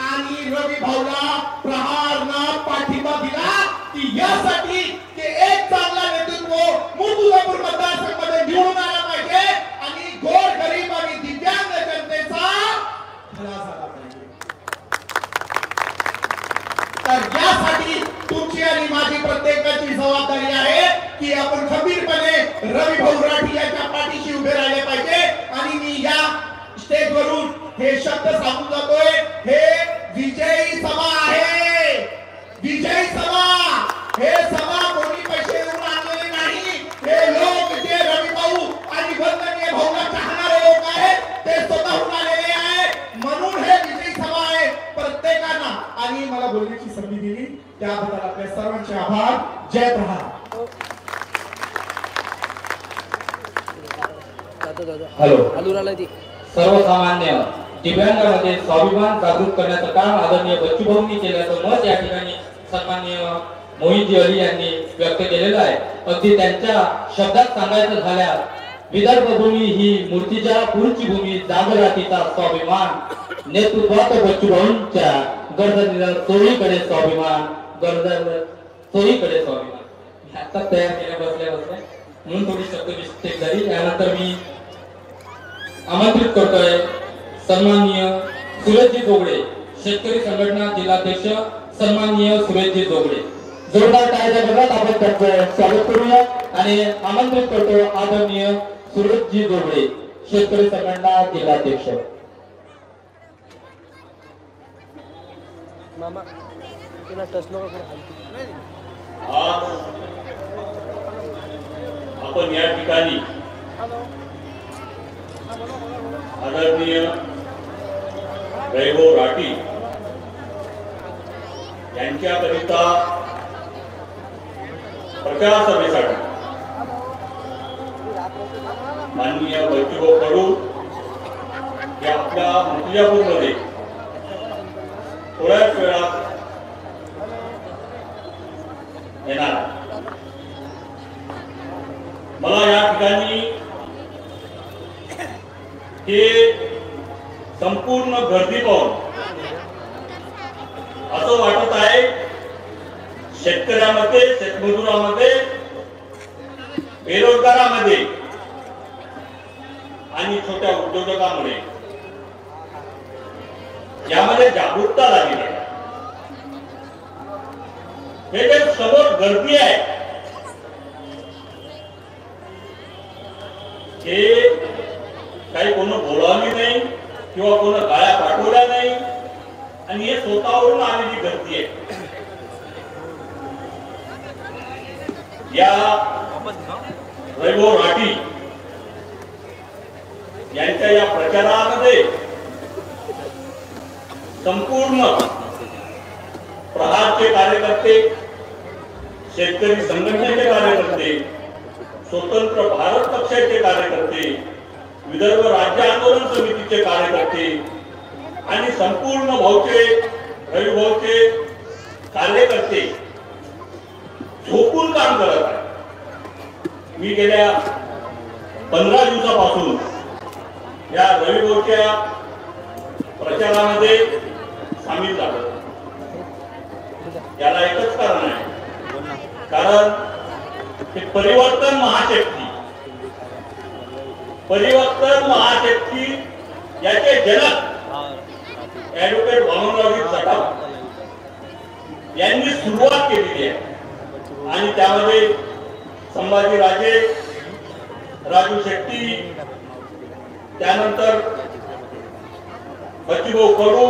Speaker 5: आणि रवी भाऊला प्रहारना पाठिंबा दिला की यासाठी की एक चांगला नेतृत्व मुर्तुजापूर मतदारसंघामध्ये निवडून आला पाहिजे आणि गोर गरीब आणि दिव्यांग जनतेचा भला झाला पाहिजे. तर यासाठी तुमची आणि माझी प्रत्येकाची जबाबदारी आहे की आपण खंबीरपणे रविभाऊ राठी यांच्या पाठीशी उभे राहिले पाहिजे. आणि मी या स्टेजवरून हे शब्द सांगून जातोय, हे विजयी सभा आहे, विजयी सभा. हे सभा कोणी पैसे देऊन आणलेले नाही. हे लोक जे रविभाऊ आणि वंदनीय भाऊला चाहणारे लोक आहेत ते स्वतःहून आलेले आहेत, म्हणून हे विजयी सभा आहे. प्रत्येकांना आणि मला बोलण्याची संधी दिली त्याबद्दल आपल्या सर्वांचे आभार. जय प्रहार.
Speaker 3: हॅलो. सर्वसामान्य दिव्यांगांमध्ये स्वाभिमान जागृत करण्याचं काम आदरणीय बच्चूभाऊंनी केल्याचं मत या ठिकाणी सन्माननीय मोहितजी अली यांनी व्यक्त केलेलं आहे. अगदी त्यांच्या शब्दात सांगायचं झाल्यास विदर्भ भूमी ही मूर्तीच्या पुढची भूमी, जागरातीचा स्वाभिमान, नेतृत्वात बच्चूभाऊंच्या गरजा चोळीकडे स्वाभिमान, गरजा चोळीकडे स्वाभिमान. आता तयार केल्या बसल्या म्हणून थोडी शब्द मिस्टेक झाली. त्यानंतर मी आमंत्रित करतोय सन्माननीय सुरेशजी जोगडे, शेतकरी संघटना जिल्हाध्यक्ष सन्माननीय सुरेशजी जोगडे. जोरदार टाळ्याच्या गजरात आपण त्यांचं स्वागत करूया आणि आमंत्रित करतो आदरणीय सुरेशजी जोगडे, शेतकरी संघटना जिल्हाध्यक्ष.
Speaker 4: मामा तिला टच नको
Speaker 2: आज आपण या ठिकाणी आदरणीय वैभव राठी यांच्याकरिता प्रचार सभेसाठी माननीय बच्चूभाऊ कडू या आपल्या मुर्तिजापूरमध्ये थोड्याच वेळात येणार. मला या ठिकाणी हे संपूर्ण गर्दी पाहून असं वाटत आहे शेतकऱ्यामध्ये, शेतमजुरामध्ये, बेरोजगारामध्ये आणि छोट्या उद्योजकांमध्ये यामध्ये जागरूकता लागली आहे. हे जे समोर गर्दी आहे हे काही कोण बोलावली नाही किंवा कोण गाळ्या पाठवल्या नाही आणि हे स्वतःवरून आलेली गर्दी आहे. या वैभव राठी यांच्या या प्रचारामध्ये संपूर्ण प्रहारचे कार्यकर्ते, शेतकरी संघटनेचे कार्यकर्ते, स्वतंत्र भारत पक्षाचे कार्यकर्ते, विदर्भ राज्य आंदोलन समितीचे कार्यकर्ते आणि संपूर्ण भाऊचे, रविभाऊचे कार्यकर्ते झोपून काम करत आहे. मी गेल्या 15 दिवसापासून या रविभाऊच्या प्रचारामध्ये सामील झालो. याला एकच कारण आहे, कारण हे परिवर्तन महाशक्ती, परिवर्तन महाशक्ती याचे जनक ऍडव्होकेट वामनरावजी चटाव यांनी सुरुवात केलेली आहे आणि त्यामध्ये संभाजी राजे, राजू शेट्टी, त्यानंतर बच्चूभाऊ कडू,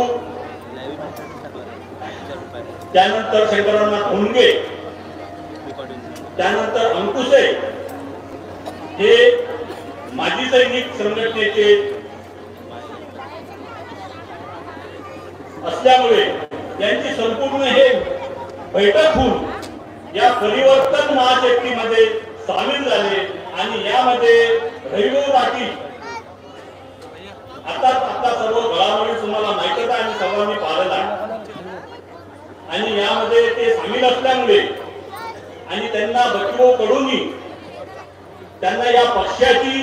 Speaker 2: त्यानंतर शंकरनाथ हुंडगे, त्यानंतर अंकुशे हे माजी सैनिक संघटनेचे असल्यामुळे यांची संपूर्ण हे बैठक होऊन या परिवर्तन महाशक्तीमध्ये सामील झाले आणि यामध्ये रविभाऊ राठी आता सर्व घडामोडी तुम्हाला माहितच आहे आणि सर्वांनी पाहिलं आहे आणि यामध्ये ते सामील असल्यामुळे आणि त्यांना बच्चूभाऊ कडूंनी त्यांना या पक्षाची,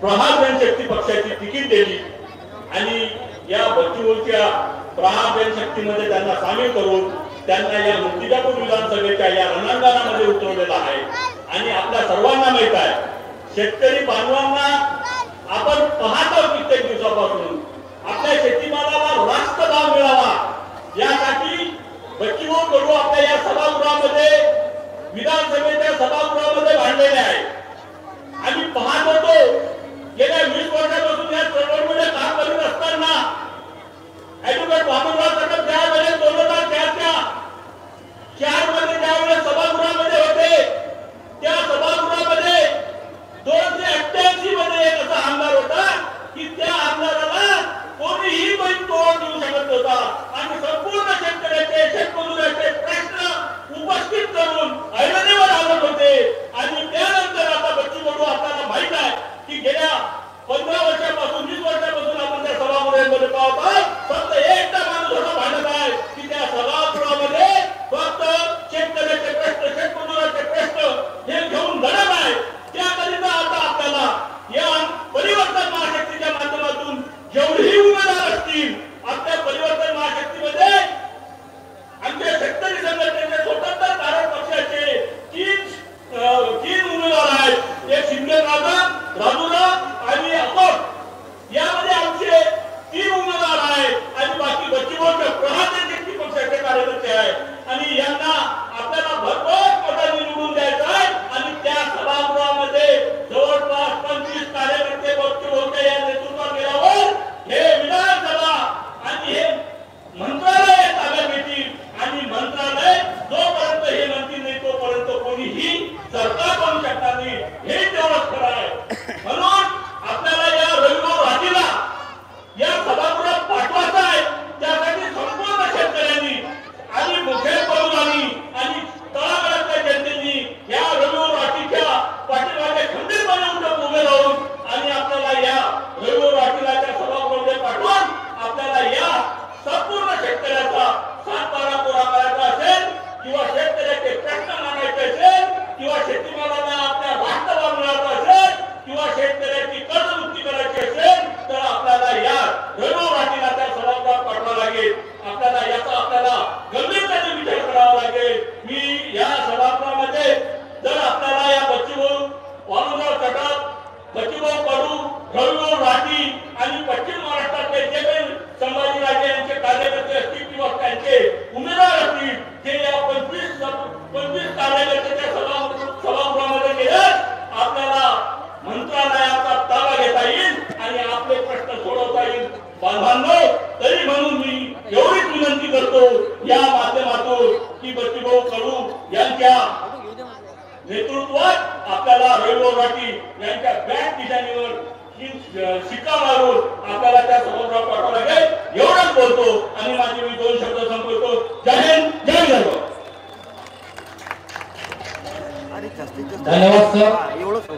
Speaker 2: प्रहार जनशक्ती पक्षाची तिकीट दिली आणि या बच्चूभाऊच्या प्रहार जनशक्तीमध्ये त्यांना सामील करून त्यांना या मूर्तिजापूर विधानसभेच्या या रणांगणामध्ये उतरवलेला आहे. आणि आपल्या सर्वांना माहित आहे, शेतकरी बांधवांना आपण पाहतो कित्येक दिवसापासून आपल्या शेतीमालाला रास्त भाव मिळावा यासाठी बच्चूभाऊ कडू आपल्या या सभागृहामध्ये, विधानसभेच्या सभागृहामध्ये भांडलेले आहे. आम्ही पाहत होतो गेल्या 20 वर्षापासून या चळवळीमध्ये काम करीत असताना ऍडव्होकेट वामनराव चटाव ज्यावेळेस 2004 मध्ये ज्यावेळेस सभागृहामध्ये होते त्या सभागृहामध्ये 288 मध्ये एक असा आमदार होता की त्या आमदाराला बांधव, तरी म्हणून मी एवढीच विनंती करतो या माध्यमातून की बच्चूभाऊ कडू यांच्या नेतृत्वात आपल्याला रविभाऊ राठी यांच्या बॅट डिझाईनवर शिक्का मारून आपल्याला त्या समुद्रावर पाठवावं लागेल एवढंच बोलतो आणि माझे मी 2 शब्द संपवतो. जय हिंद, जय विदर्भ.
Speaker 3: धन्यवाद सर.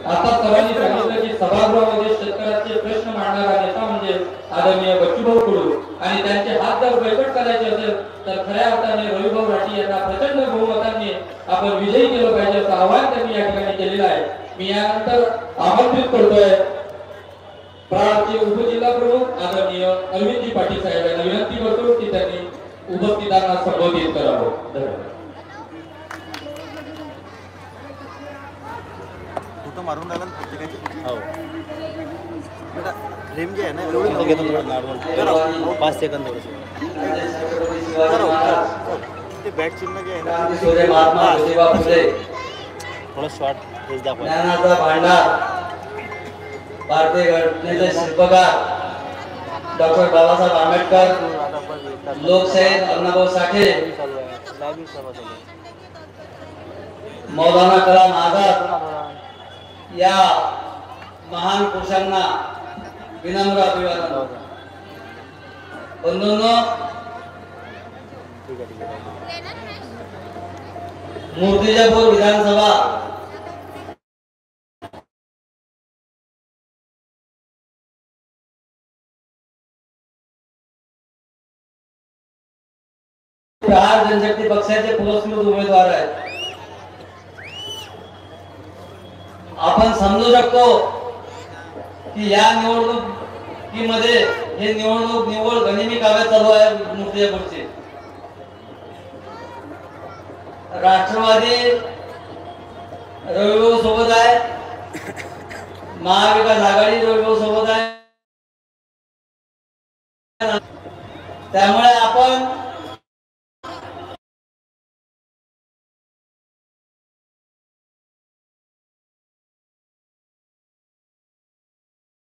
Speaker 3: आता सरांनी सांगितलं की सभागृहामध्ये शेतकऱ्यांचे प्रश्न मांडणारा नेता म्हणजे आदरणीय बच्चूभाऊ कडू आणि त्यांचे हात जर बळकट करायचे असेल तर खऱ्या अर्थाने रविभाऊ राठी यांना प्रचंड बहुमताने आपण विजयी केलं पाहिजे असं आवाहन त्यांनी या ठिकाणी केलेलं आहे. मी यानंतर आमंत्रित करतोय प्रांतचे उपजिल्हा प्रमुख आदरणीय अरविंदजी पाटील साहेब यांना विनंती करतो की त्यांनी उपस्थितांना संबोधित करावं. धन्यवाद.
Speaker 4: फोटो मारून राहिला ना प्रत्येकाचे. हो बेटा फ्रेम जे आहे ना एवढं घेतो नॉर्मल 5 सेकंद ते बॅट चिन्ह जे आहे ना
Speaker 3: महात्मा ज्योतिबा फुले
Speaker 4: थोडं शॉर्ट फेस दाखवा.
Speaker 3: ज्ञानाचा भांडार भारतीय घटनेचे शिल्पकार डॉक्टर बाबासाहेब आंबेडकर, लोकशाहीर अण्णाभाऊ साठे, मौलाना कलाम आझाद या महान पुरुषांना विनम्र अभिवादन. बंधूंनो, मूर्तिजापूर विधानसभा प्रहार जनशक्ती पक्षाचे पुरस्कृत उमेदवार आहेत. आपण समजू शकतो की या निवडणुकीमध्ये हे निवड गनिमी काव्य चालू आहे. मूर्तिजापूरची राष्ट्रवादी रविभाऊ सोबत आहे, महाविकास आघाडी रविभाऊ सोबत आहे. त्यामुळे आपण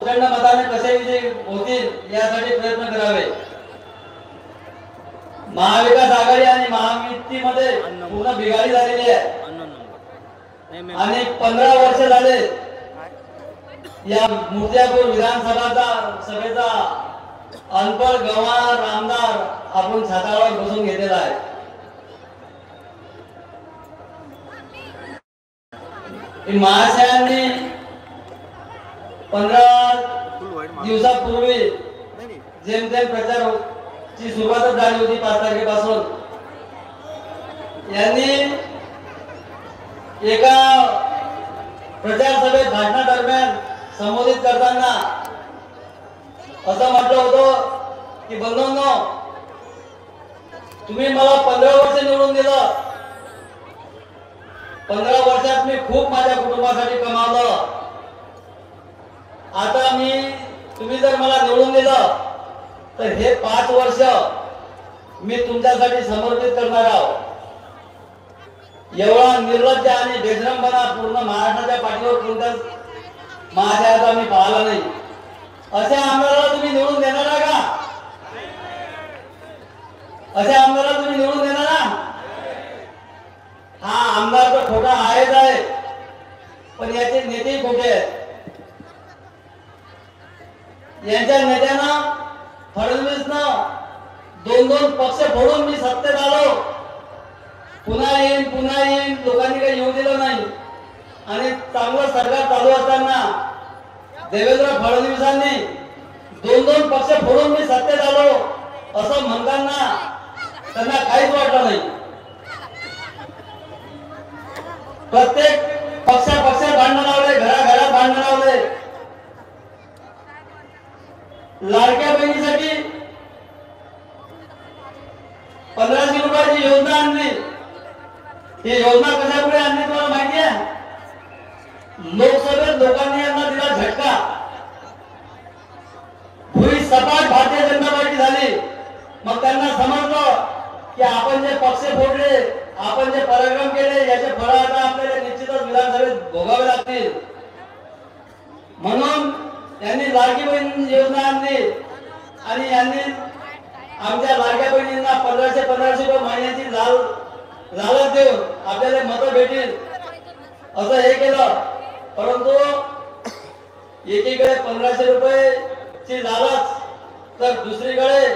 Speaker 3: मताने कसे विजयी होतील यासाठी प्रयत्न करावे. महाविकास आघाडी आणि महायुतीमध्ये पूर्ण बिघाडी झालेली आहे आणि 15 वर्ष झाले या मूर्तिजापूर विधानसभा सभेचा अनपढ गंवार आमदार आपण छातावर बसून घेतलेला आहे. महाशयांनी 15 दिवसापूर्वी जेमतेम प्रचाराची सुरुवातच झाली होती 5 तारखेपासून. यांनी एका प्रचार सभेत भाषणादरम्यान संबोधित करताना असं म्हटलं होतं की बंधूंनो, तुम्ही मला 15 वर्ष निवडून दिलं. 15 वर्षात मी खूप माझ्या कुटुंबासाठी कमावलं. आता तुम्ही जर मला निवडून दिलं तर हे 5 वर्ष मी तुमच्यासाठी समर्पित करणार आहोत. एवढा निर्लज्ज आणि बेशरमपणा पूर्ण महाराष्ट्राच्या पाठीवर कोणत्याच महाशयाचा मी पाहिला नाही. अशा आमदाराला तुम्ही निवडून देणार का? अशा आमदाराला तुम्ही निवडून देणार? हा आमदार तर खोटा आहेच आहे, पण याचे नेतेही खोटे आहेत. यांच्या नेत्यानं फडणवीसनं 2 पक्ष फोडून मी सत्तेत आलो, पुन्हा येईन लोकांनी काही येऊ दिलं नाही. आणि चांगलं सरकार चालू असताना देवेंद्र फडणवीसांनी 2 पक्ष फोडून मी सत्तेत आलो असं म्हणताना त्यांना काहीच वाटलं नाही. प्रत्येक पक्षात भांडण लावले, घराघरात भांडण लावले. लाडक्या बहिणीसाठी 1500 रुपयाची योजना आणली. ही योजना कशामुळे आणली तुम्हाला माहिती आहे? लोकसभेत लोकांनी यांना दिला झटका. भुई सपाट भारतीय जनता पार्टी झाली. मग त्यांना समजलं की आपण जे पक्ष फोडले, आपण जे पराक्रम केले, याचे फळ आता आपल्याला निश्चितच विधानसभेत भोगावे लागतील. म्हणून त्यांनी लाडकी बहीण योजना आणली
Speaker 6: आणि यांनी आमच्या लाडक्या बहिणींना 1500 रुपये महिन्याची लालच देऊन आपल्याला मतं भेटतील असं हे केलं. परंतु एकीकडे 1500 रुपयेची लालच तर दुसरीकडे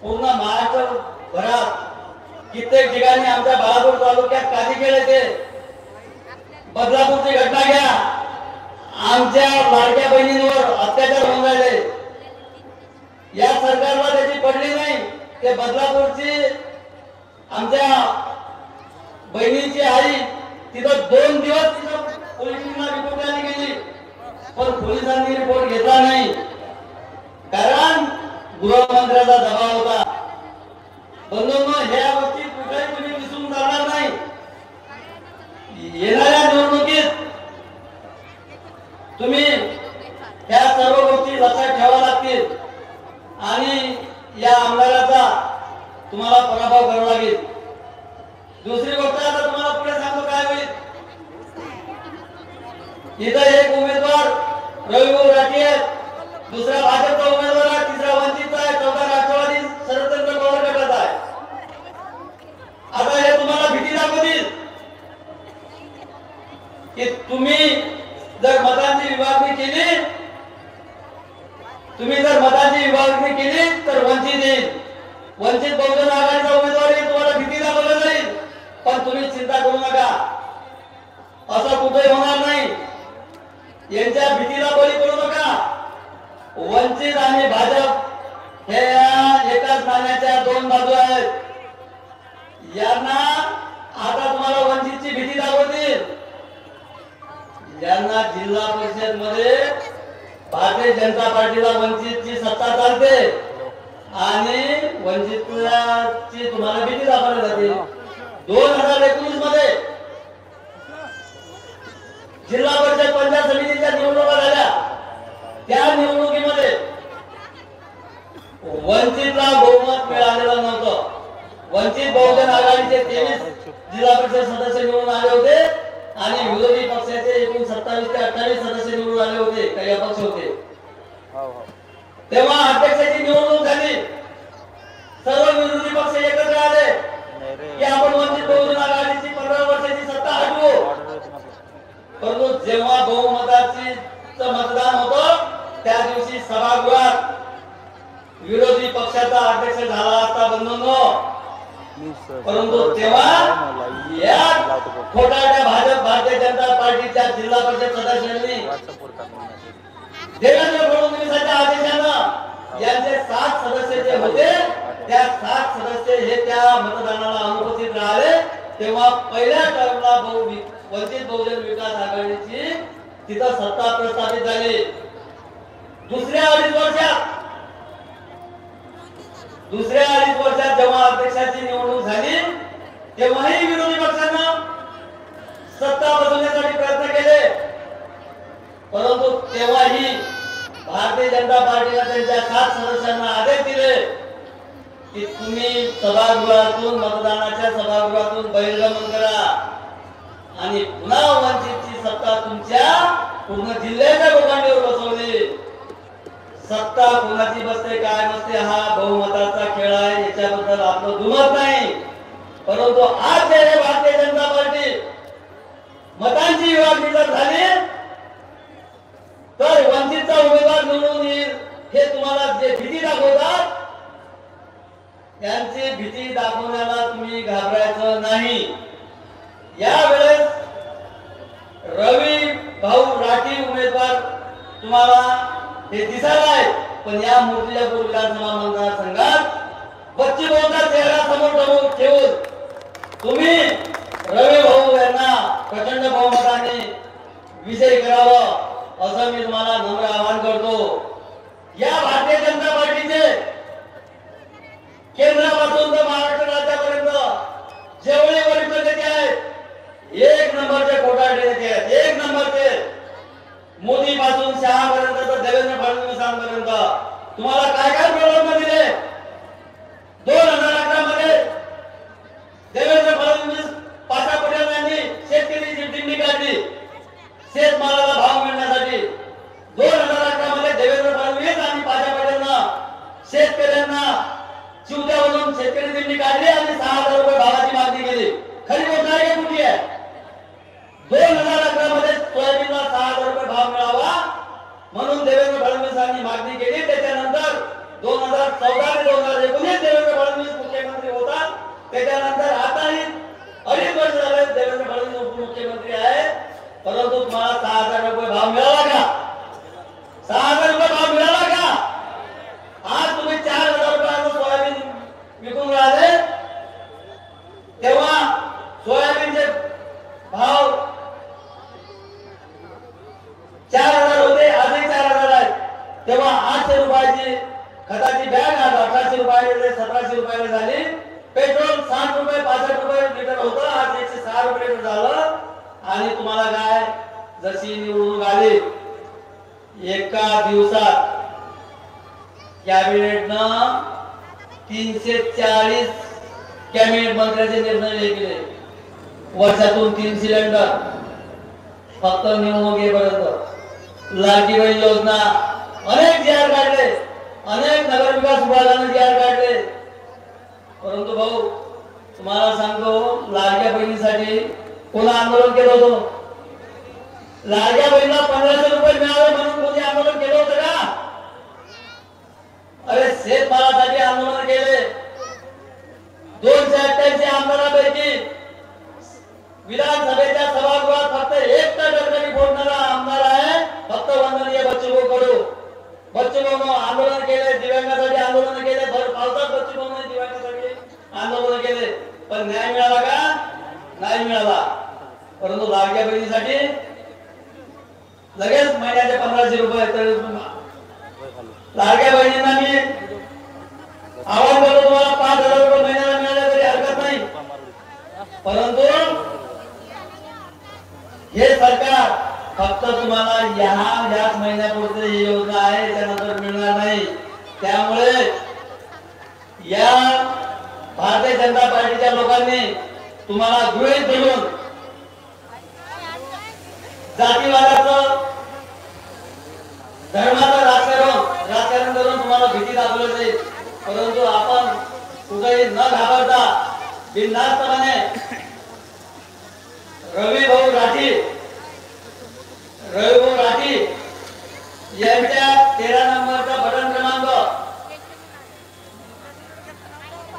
Speaker 6: पूर्ण महाराष्ट्रभरात कित्येक ठिकाणी आमच्या बाळापूर तालुक्यात काजीखेड येथे बदलापूरची घटना घ्या. आमच्या लाडक्या बहिणींवर अत्याचार होऊन राहिले. या सरकारला त्याची पडली नाही. ते बदलापूरची आमच्या बहिणीची आई तिथं 2 दिवस तिथं पोलिसांना रिपोर्ट द्यायला गेली, पण पोलिसांनी रिपोर्ट घेतला नाही, कारण गृहमंत्र्याचा दबाव होता. बंधूंनो, ह्या गोष्टी कुठेही तुम्ही विसरून जाणार नाही. येणाऱ्या निवडणुकीत तुम्ही ह्या सर्व गोष्टी लक्षात ठेवाव्या लागतील आणि या आमदाराचा तुम्हाला पराभव करावा लागेल. दुसरी गोष्ट आता तुम्हाला पुढे सांगतो काय होईल. इथं एक उमेदवार रविभाऊ राठी आहे, दुसरा भाजपचा उमेदवार आहे, तिसरा वंचितचा आहे, चौथा राष्ट्रवादी शरदचंद्र पवार गटाचा आहे. आता हे तुम्हाला भीती दाखवतील की तुम्ही जर मतांची विभागणी केली, तर वंचित येईल, वंचित बहुजन आघाडीचा उमेदवार येईल, तुम्हाला भीती दाखवली जाईल. पण तुम्ही चिंता करू नका, असं कुठेही होणार नाही. यांच्या भीतीला बळी पडू नका. वंचित आणि भाजप हे एकाच नाण्याच्या 2 बाजू आहेत. यांना आता तुम्हाला वंचितची भीती दाखवतील. यांना जिल्हा परिषद मध्ये भारतीय जनता पार्टीला वंचितची सत्ता चालते आणि वंचितची तुम्हाला भीती दाखवली जाते. 2019 मध्ये जिल्हा परिषद पंचायत समितीच्या निवडणुका झाल्या. त्या निवडणुकीमध्ये वंचितला बहुमत मिळालेलं नव्हतं. वंचित बहुजन आघाडीचे 23 जिल्हा परिषद सदस्य निवडून आले होते आणि विरोधी पक्षाचे एकूण 27 ते 28 सदस्य निवडून आले होते, काही अपक्ष होते. तेव्हा अध्यक्षाची निवडणूक झाली. सर्व विरोधी पक्ष एकत्र आले की आपण वंचित बहुजन आघाडीची 15 वर्षाची सत्ता हटवू. परंतु जेव्हा बहुमताची मतदान होतं त्या दिवशी सभागृहात विरोधी पक्षाचा अध्यक्ष झाला असता बंधूंनो. परंतु तेव्हा या खोटारड्या भारतीय जनता पार्टीच्या जिल्हा परिषद सदस्यांनी देवेंद्र फडणवीसांच्या आदेशानं यांचे 7 सदस्य जे होते त्या 7 सदस्य हे त्या मतदानाला अनुपस्थित राहिले. तेव्हा पहिल्या टर्मला वंचित बहुजन विकास आघाडीची तिथं सत्ता प्रस्थापित झाली. दुसऱ्या अडीच वर्षात जेव्हा अध्यक्षाची निवडणूक झाली तेव्हाही विरोधी पक्षानं सत्ता बसवण्यासाठी प्रयत्न केले. परंतु तेव्हाही भारतीय जनता पार्टीने त्यांच्या 7 सदस्यांना आदेश दिले की तुम्ही सभागृहातून मतदानाच्या सभागृहातून बहिर्गमन करा आणि पुन्हा वंचितची सत्ता तुमच्या पूर्ण जिल्ह्याच्या लोकांवर बसवली. सत्ता कोणाची बसते काय नसते हा बहुमताचा खेळ आहे, याच्याबद्दल आपलं दुमत नाही. परंतु आज जे भारतीय जनता पार्टी मतांची विभागणी जर झाली तर वंचितचा उमेदवार निवडून येईल हे तुम्हाला जे भीती दाखवतात त्यांची भीती दाखवण्याला तुम्ही घाबरायचं नाही. यावेळेस रवी भाऊ राठी उमेदवार तुम्हाला हे दिसायला आहे, पण या मूर्तिजापूर विधानसभा मतदारसंघात बच्चूभाऊचा चेहरा समोर ठेवून तुम्ही रवी भाऊ यांना प्रचंड बहुमताने विजयी करावं असं मी तुम्हाला नम्र आवाहन करतो. या भारतीय जनता पार्टीचे केंद्रापासून तर महाराष्ट्र राज्यापर्यंत जेवढे वरिष्ठ नेते आहेत, 1 नंबरचे खोटारडे नेते आहेत, 1 नंबरचे. मोदी पासून शहा पर्यंत तर देवेंद्र फडणवीसांपर्यंत तुम्हाला काय काय प्रॉब्लेम दिले. 2011 मध्ये देवेंद्र फडणवीस 5 कोटी यांनी शेतकऱ्यांची दिंडी काढली शेतमालाला भाव मिळण्यासाठी. 2011 मध्ये देवेंद्र फडणवीस आणि भाजप शेतकऱ्यांना चिवत्या बनवून शेतकरी दिंडी काढली आणि 6,000 रुपये भावाची मागणी केली. खरी गोष्ट आहे की कुठली आहे? 2011 मध्ये सोयाबीनला 6,000 रुपये भाव मिळावा म्हणून देवेंद्र फडणवीसांनी मागणी केली. त्याच्यानंतर 2014 ते 2019 देवेंद्र फडणवीस मुख्यमंत्री होतात. त्याच्यानंतर आताही 2.5 वर्ष झाले देवेंद्र फडणवीस उपमुख्यमंत्री आहे. परंतु तुम्हाला 6,000 रुपये भाव मिळाला का? 6,000 रुपये भाव मिळाला का? आज तुम्ही 4,000 रुपयाला सोयाबीन विकून राहिले. तेव्हा सोयाबीनचे भाव 4,000 होते, आजही 4,000 आहेत. तेव्हा 800 रुपयाची खताची बॅग आज 1,800 रुपयाला 1,700 रुपयाला झाली. पेट्रोल 60 रुपये 65 रुपये लिटर होतं, आज 106 रुपये लिटर झालं. आणि तुम्हाला काय, जशी निवडणूक आली एका दिवसात कॅबिनेटनं 340 कॅबिनेट मंत्र्याचे निर्णय केले. वर्षातून 3 सिलेंडर फक्त निवडणुकीपर्यंत. लाडकी बहीण योजना अनेक जी.आर काढले, अनेक नगरविकास विभागाने जी.आर काढले. परंतु भाऊ तुम्हाला सांगतो, लाडक्या बहिणीसाठी कोण आंदोलन केलं होतं? लाडक्या बहिणीला 1,500 रुपये मिळावे म्हणून कोणी आंदोलन केलं होतं का? अरे शेतमालासाठी आंदोलन केले. 288 आमदारांपैकी विधानसभेच्या सभागृहात फक्त 1% बोलणारा आमदार आहे, फक्त वंदनीय बच्चूभाऊ कडू. बच्चूभाऊ आंदोलन केले, दिव्यांगासाठी आंदोलन केले, भर पावसात बच्चूभाऊने दिव्यांगासाठी आंदोलन केले. पण न्याय मिळाला का? नाही मिळाला. परंतु लाडक्या बहिणीसाठी लगेच महिन्याचे 1,500 रुपये. तर लाडक्या बहिणींना मी आवाहन करतो, तुम्हाला 5,000 रुपये महिन्याला मिळाले तरी हरकत नाही. परंतु हे सरकार फक्त तुम्हाला याच महिन्यापुरते ही योजना आहे, त्यानंतर मिळणार नाही. त्यामुळे या भारतीय जनता पार्टीच्या लोकांनी तुम्हाला गृहीत धरून जातीवादाचं धर्माचं राजकारण करून तुम्हाला भीती दाखवली जाईल. परंतु आपण कुठेही न घाबरता बिनधास्तपणे रविभाऊ राठी यांच्या 13 नंबरचा बटन क्रमांक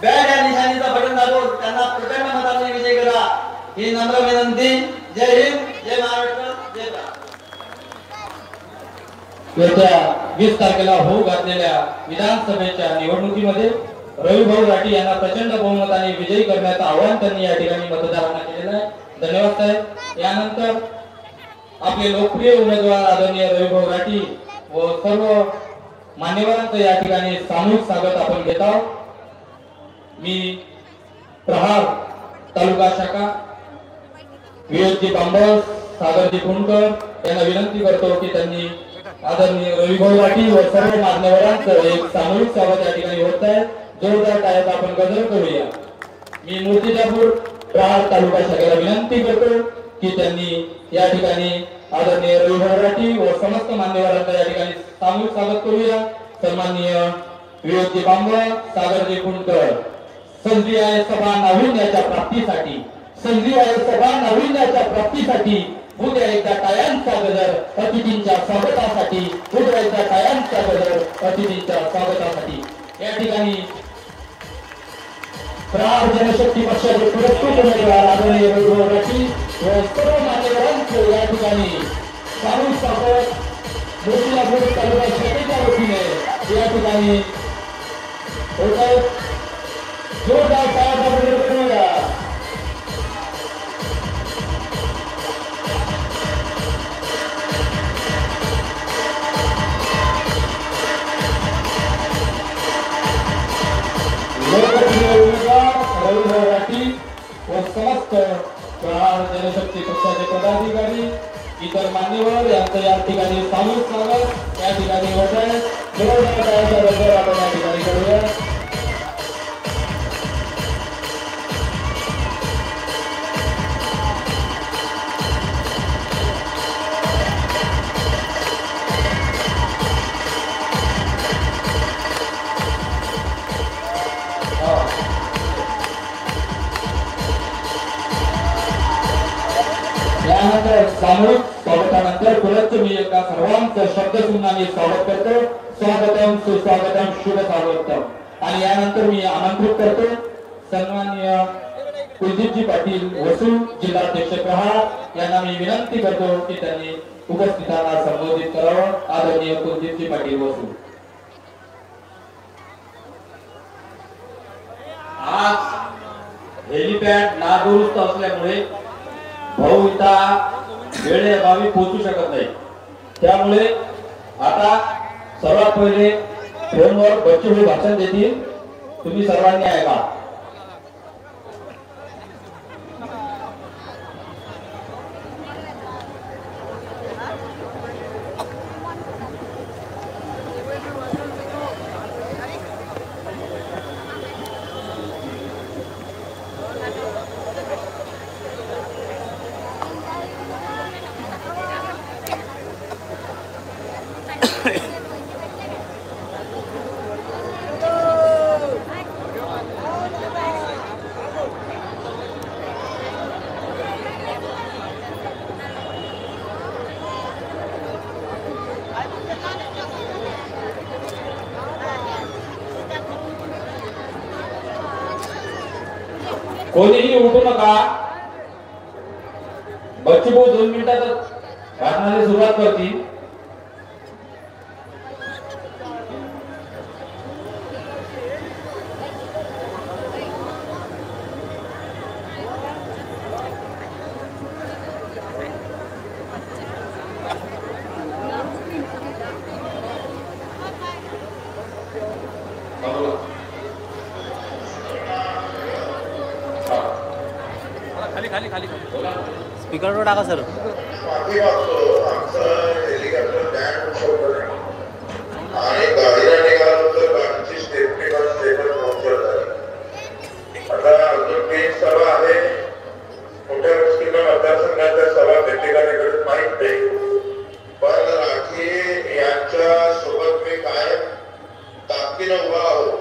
Speaker 6: बॅट या निशाणीचा बटन दाबून त्यांना प्रचंड मताने विजय करा ही नम्र विनंती. जय हिंद, जय महाराष्ट्र, जय भारत.
Speaker 3: येत्या 20 तारखेला होऊ घातलेल्या विधानसभेच्या निवडणुकीमध्ये रविभाऊ राठी यांना प्रचंड बहुमताने विजयी करण्याचं आवाहन त्यांनी या ठिकाणी मतदारांना केलेलं आहे. धन्यवाद साहेब. यानंतर आपले लोकप्रिय उमेदवार आदरणीय रविभाऊ राठी व सर्व मान्यवरांचं या ठिकाणी सामूहिक स्वागत आपण घेत आहोत. मी प्रहार तालुका शाखा विवेकजी बांबळ, सागरजी कुंडकर यांना विनंती करतो की त्यांनी आदरणीय रविभाऊ राठी व सर्व मान्यवरांचं एक सामूहिक स्वागत या ठिकाणी होत आहे. जोरदार टाळ्याचा आपण गजर करूया. मी मूर्तिजापूर प्रहार तालुका शाखेला विनंती करतो की त्यांनी या ठिकाणी आदरणीय रविभाऊ राठी व समस्त मान्यवरांचं या ठिकाणी सामूहिक स्वागत करूया. सन्माननीय विवेकजी बांबळ, सागरजी कुंडकर. संधी सभा नाविन्याच्या प्राप्तीसाठी उद्या एकदा टाळ्यांचा गजर अतिथींच्या स्वागतासाठी. उद्या एकदा टाळ्यांचा गजर अतिथींच्या स्वागतासाठी. या ठिकाणी प्रहार जनशक्ती पक्षाचे पुरस्कृत उमेदवार आदरणीय रविभाऊ राठी व सर्व मान्यवरांचं या ठिकाणी सामूहिक स्वागत मूर्तिजापूर तालुका शाखेच्या वतीने या ठिकाणी होत आहे. जोरदार टाळ्यांचा गजर करूया. लोकप्रिय उमेदवार रविभाऊ राठी व समस्त प्रहार जनशक्ती पक्षाचे पदाधिकारी, इतर मान्यवर यांचं या ठिकाणी सामूहिक स्वागत या ठिकाणी होत आहे. जोरदार टाळ्यांचा गजर आपण या ठिकाणी करूया. सामूहिक स्वागतानंतर पुनश्च मी एका सर्वांचं शब्द सुनाने स्वागत करतो. स्वागतम सुस्वागतम शुभ स्वागतम. आणि यानंतर मी आमंत्रित करतो सन्माननीय कुलदीपजी पाटील वसूल जिल्हाध्यक्ष प्रहार यांना मी विनंती करतो की त्यांनी उपस्थितांना संबोधित करावं. आदरणीय कुलदीपजी पाटील वसूल.
Speaker 6: आज हेलिपॅड नादुरुस्त असल्यामुळे भाऊ इथं वेळेअभावी पोहोचू शकत नाही. त्यामुळे आता सर्वात पहिले फोनवर बच्चूभाऊ भाषण देतील. तुम्ही सर्वांनी ऐका. कोणीही उठू नका. बच्चूभाऊ 2 मिनिटात भाषणाला सुरुवात करतील.
Speaker 4: स्पीकरवर टाका सर.
Speaker 7: आणि गाडीला निघाल्यानंतर गाडीची स्टेपनी पंक्चर झाली. आता अजून 3 सभा आहे. मोठ्या गोष्टीला मतदारसंघाच्या सभा भेटेगाठी माहीत नाही. पण राठी यांच्या सोबत मी कायम ताकदीनं उभा आहोत.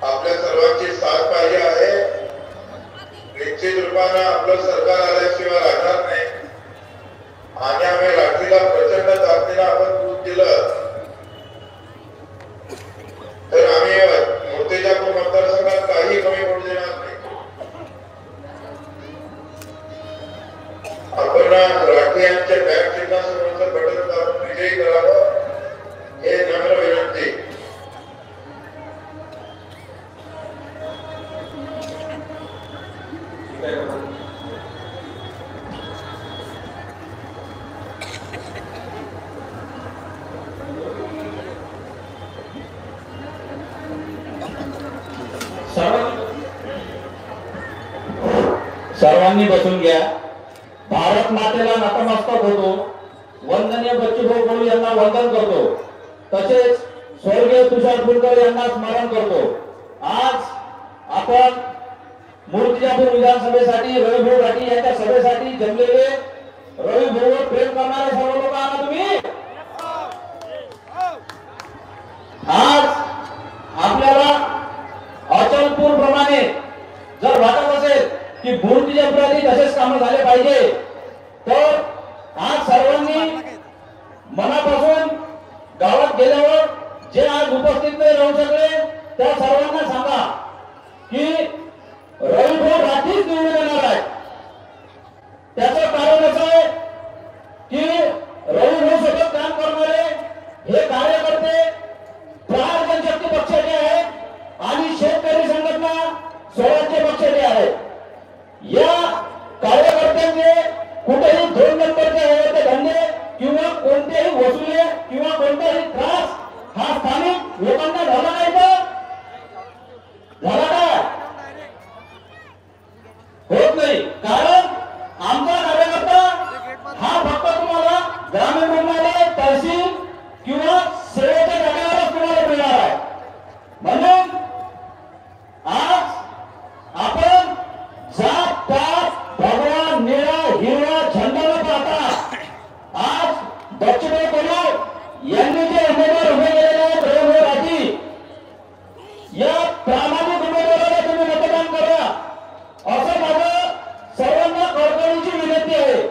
Speaker 7: आपल्या सर्वांची साथ पाहिजे आहे. निश्चित रूपानं आपलं सरकार आल्याशिवाय राहणार नाही. आणि आम्ही राठीला प्रचंड ताकदीनं आपण दूध दिलं तर आम्ही मूर्तिजापूर मतदारसंघात काही कमी पडू देणार नाही. आपण राठी यांच्या बॅग चिन्हासमोरचं बटन दाबून विजयी करावं हे नम्र विनंती.
Speaker 6: सर्वांनी बसून घ्या. भारत मातेला नतमस्तक होतो. वंदनीय बच्चूभाऊ कडू यांना वंदन करतो. तसेच स्वर्गीय तुषार फुलकर यांना स्मरण करतो. आज आपण मूर्तिजापूर विधानसभेसाठी रविभाऊ राठी यांच्या सभेसाठी जमलेले रविभाऊवर प्रेम करणारे सर्व लोक आहात तुम्ही. आज आपल्याला अचलपूर प्रमाणे जर वाटत असेल की मूर्तिजापुरातही तसेच कामं झाले पाहिजे तर आज सर्वांनी मनापासून गावात गेल्यावर जे आज उपस्थित नाही राहू शकले त्या सर्वांना सांगा की रविभाऊ राठीच निवडून येणार आहे. त्याचं कारण असं आहे की रविभाऊ सोबत काम करणारे हे कार्यकर्ते प्रहार जनशक्ती पक्षाचे आहेत आणि शेतकरी संघटना स्वराज्य पक्षाचे आहेत. या कार्यकर्त्यांचे कुठेही 2 नंबरचे हवे धंदे किंवा कोणतेही वसुले किंवा कोणताही त्रास हा स्थानिक लोकांना झाला नाही का? झाला का? होत नाही. कारण आमचा कार्यकर्ता हा फक्त तुम्हाला ग्रामीण रुग्णालय तहसील किंवा सेवेच्या जागेवरच तुम्हाला मिळणार आहे. म्हणून आज आपण जात पात भगवान निळा हिरवा झेंडा न पाहता आज बच्चूभाऊ कडू यांनी जे उमेदवार उभे केलेले आहेत रविभाऊ राठी या प्रामाणिक उमेदवाराला तुम्ही मतदान करा असं माझं सर्वांना कळकळीची विनंती आहे.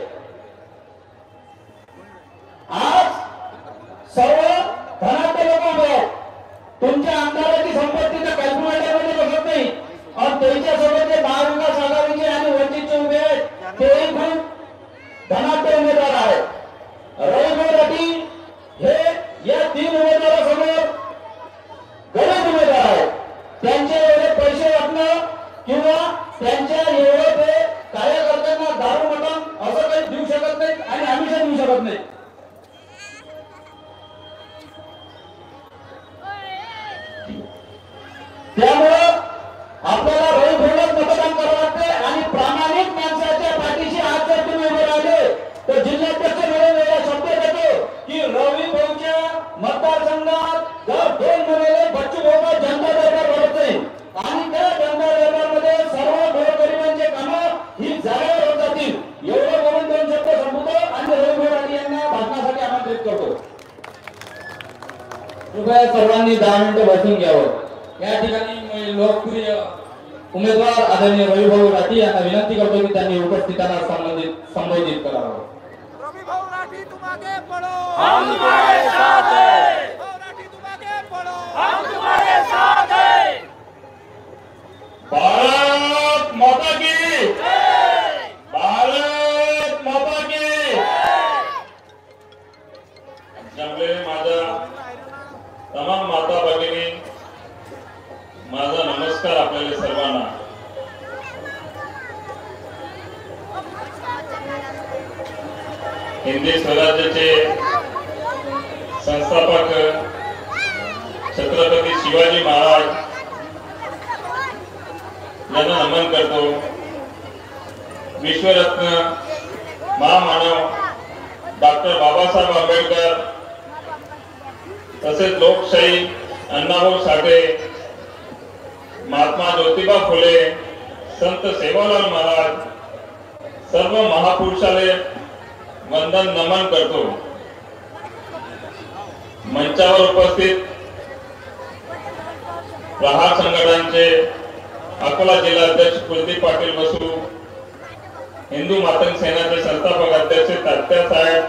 Speaker 3: त्यांचे एवढे पैसे वाटणं किंवा त्यांच्या एवढे ते कार्यकर्त्यांना दारू मटण असं काही देऊ शकत नाही आणि आम्ही देऊ शकत नाही. त्यामुळं आपल्याला रवी भाऊलाच मतदान करावं लागते आणि प्रामाणिक माणसाच्या पाठीशी आज जर तुम्ही उभे राहिले तर जिल्हाध्यक्ष म्हणून वेगळा शब्द देतो की रवी भाऊच्या मतदारसंघात जर 2 महिने बच्चू भाऊचा जनता दरबार भरत नाही आणि त्या जनता दरबारमध्ये सर्व गोरगरिबांचे कामं ही जागेवर होत जातील एवढं बोलून 2 शब्द संपवतो आणि रवी भाऊ राठी यांना भाषणासाठी आमंत्रित करतो. कृपया सर्वांनी 10 मिनिटं बसून घ्यावं. या ठिकाणी लोकप्रिय उमेदवार आदरणीय रवी भाऊ राठी यांना विनंती करतो की त्यांनी उपस्थितांना संबोधित करावं.
Speaker 8: रवि भाऊ राठी तुम आगे बढ़ो,
Speaker 2: हम तुम्हारे साथ हैं.
Speaker 8: भाऊ राठी तुम आगे बढ़ो,
Speaker 2: हम तुम्हारे साथ हैं.
Speaker 5: भारत माता की भारत माता की
Speaker 7: जमलेले माझ्या तमाम माता भगिनी, माझा नमस्कार आपल्याला सर्वांना. हिंदी स्वराज्याचे संस्थापक छत्रपती शिवाजी महाराज यांना नमन करतो. विश्वरत्न महामानव डॉक्टर बाबासाहेब आंबेडकर तसेच लोकशाही अण्णाभाऊ साठे, महात्मा ज्योतिबा फुले, संत सेवालाल महाराज सर्व महापुरुषाले वंदन नमन करतो. मंचावर उपस्थित प्रहार संघटनांचे अकोला जिल्हा अध्यक्ष कुलदीप पाटील बसू, हिंदू मातंग सेनाचे संस्थापक अध्यक्ष तात्यासाहेब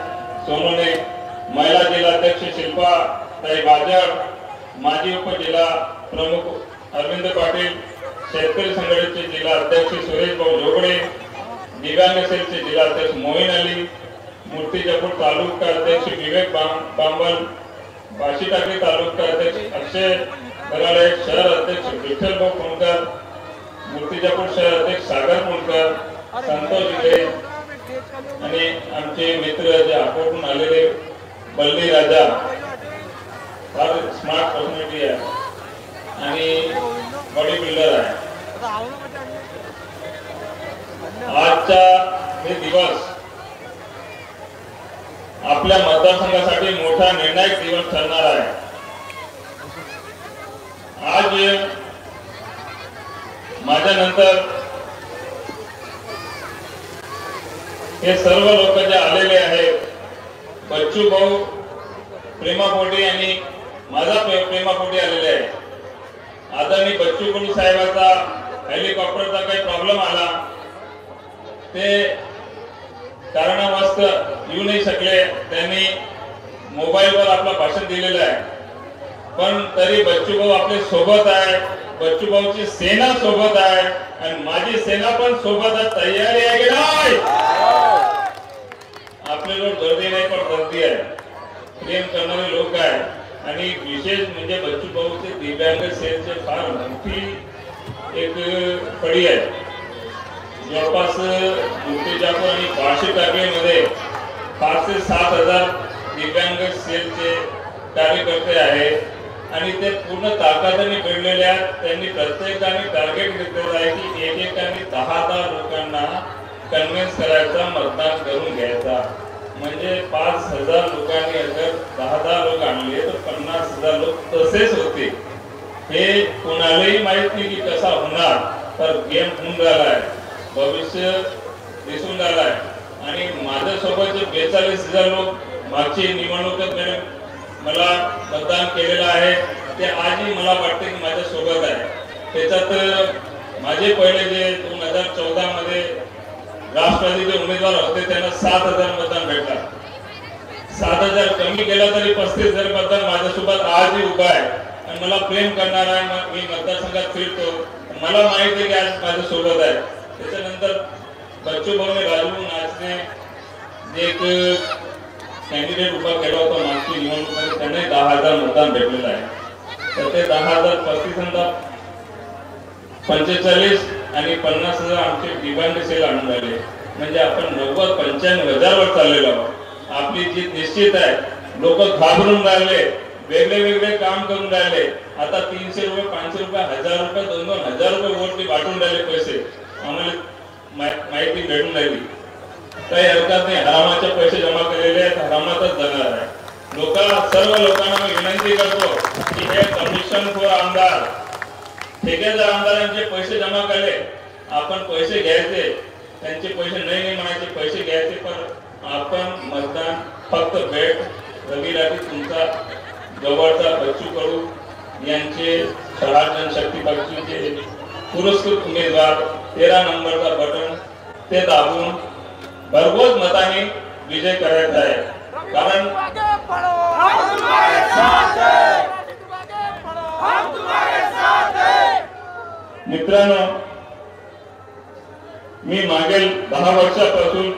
Speaker 7: सोनवणे, महिला जिल्हा अध्यक्ष शिल्पा ताई बाजर, माजी उपजिल्हा प्रमुख अरविंद पाटील, शेतकरी संघटनेचे जिल्हा अध्यक्ष सुरेश भाऊ जोगडे, दिव्यांग सेलचे जिल्हा अध्यक्ष मोहीन अली, मूर्तिजापूर तालुका अध्यक्ष विवेक बांबल, बाशीटाकरी तालुका अध्यक्ष अक्षय बराडे, शहर अध्यक्ष विठ्ठल भाऊ फुंडकर, मूर्तिजापूर शहर अध्यक्ष सागर फुंडकर, संतोष जिले आणि आमचे मित्र जे आपोटून आलेले बल्ली राजा, फार स्मार्ट पर्सनॅलिटी आहे आणि बॉडी बिल्डर आहे. आजचा हे दिवस आपल्या मतदारसंघासाठी मोठा निर्णायक दिवस ठरणार आहे. आज माझ्या नंतर हे सर्व लोक जे आलेले आहेत, बच्चू भाऊ प्रेमापोटी आणि माझा प्रेमापोटी आलेले आहे. आदरणीय बच्चू कडू साहेबांचा हेलिकॉप्टरचा काही प्रॉब्लेम आला, ते कारणावस्त येऊ नाही शकले. त्यांनी मोबाईलवर आपलं भाषण दिलेलं आहे, पण तरी बच्चू भाऊ आपले सोबत आहे. बच्चू भाऊची सेना सोबत आहे आणि माझी सेना पण सोबत आहे. तयारी आहे की नाही? आपले लोक गर्दी नाही पण गर्दी आहे, प्रेम करणारे लोक आहे. आणि विशेष म्हणजे बच्चू भाऊचे दिव्यांग सेलचे फार मोठी एक फळी आहे. जवळपास मूर्तिजापूर आणि बार्शी टाकळीमध्ये 5 ते 7 हजार दिव्यांग सेलचे कार्यकर्ते आहेत आणि ते पूर्ण ताकदीने भिडलेले आहेत. त्यांनी प्रत्येकाने टार्गेट घेतलेलं आहे की एकेकाने 10,000 लोकांना कन्व्हिन्स करायचा, मतदान करून घ्यायचा. म्हणजे 5,000 लोकांनी अगर 10,000 लोक आणले तर 50,000 लोक तसेच होते. हे कोणालाही माहित नाही की कसा होणार, तर गेम होऊन राहिलाय, भविष्य दिसून राहिलाय. आणि माझ्यासोबत जे 42,000 लोक मागची निवडणुकीत मला मतदान केलेलं आहे ते आजही मला वाटते की माझ्या सोबत आहे. त्याच्यात माझे पहिले जे 2014 मध्ये राष्ट्रवादीचे उमेदवार होते त्यांना 7,000 मतदान भेटला. 7,000 कमी केला तरी 35,000 मतदान माझ्यासोबत आजही उभा आहे आणि मला प्रेम करणार आहे. मी मतदारसंघात फिरतो, मला माहिती आहे की आज माझ्या सोबत आहे. त्याच्यानंतर बच्चू भाऊने राजू नाचने जे एक कॅन्डिडेट उभा केला होता मागची निवडणुकीमध्ये, त्यांना 10,000 मतदान भेटलेलं आहे. तर ते 10,000 35,000
Speaker 9: 45 आणि 50,000 आमचे डिमांड सेल आणून राहिले, म्हणजे आपण 90-95,000 वर चाललेलो आहोत. आपली जीत निश्चित आहे. लोक घाबरून राहिले, वेगळे वेगळे काम करून राहिले. आता 300 रुपये, 500 रुपये, 1000 रुपये, 2,000 रुपये वोट वाटून राहिले पैसे. आम्हाला माहिती भेटून राहिली. काही हरकत नाही, हरामाचे पैसे जमा केलेले आहेत, हरामातच जाणार आहे. सर्व लोकांना मी विनंती करतो की हे कमिशन खोर आमदार, ठेकेदार आमदारांचे पैसे जमा केले, आपण पैसे घ्यायचे, त्यांचे पैसे नाही म्हणायचे, पैसे घ्यायचे, पण आपण मतदान फक्त भेट रवी लाठी तुमचा जवळचा बच्चू कडू यांचे स्वराज जनशक्ती पक्षाचे पुरस्कृत उमेदवार 13 नंबरचा बटन ते दाबून भरघोस मताने विजय करायचा आहे. कारण मित्रांनो, मी मागील 10 वर्षापासून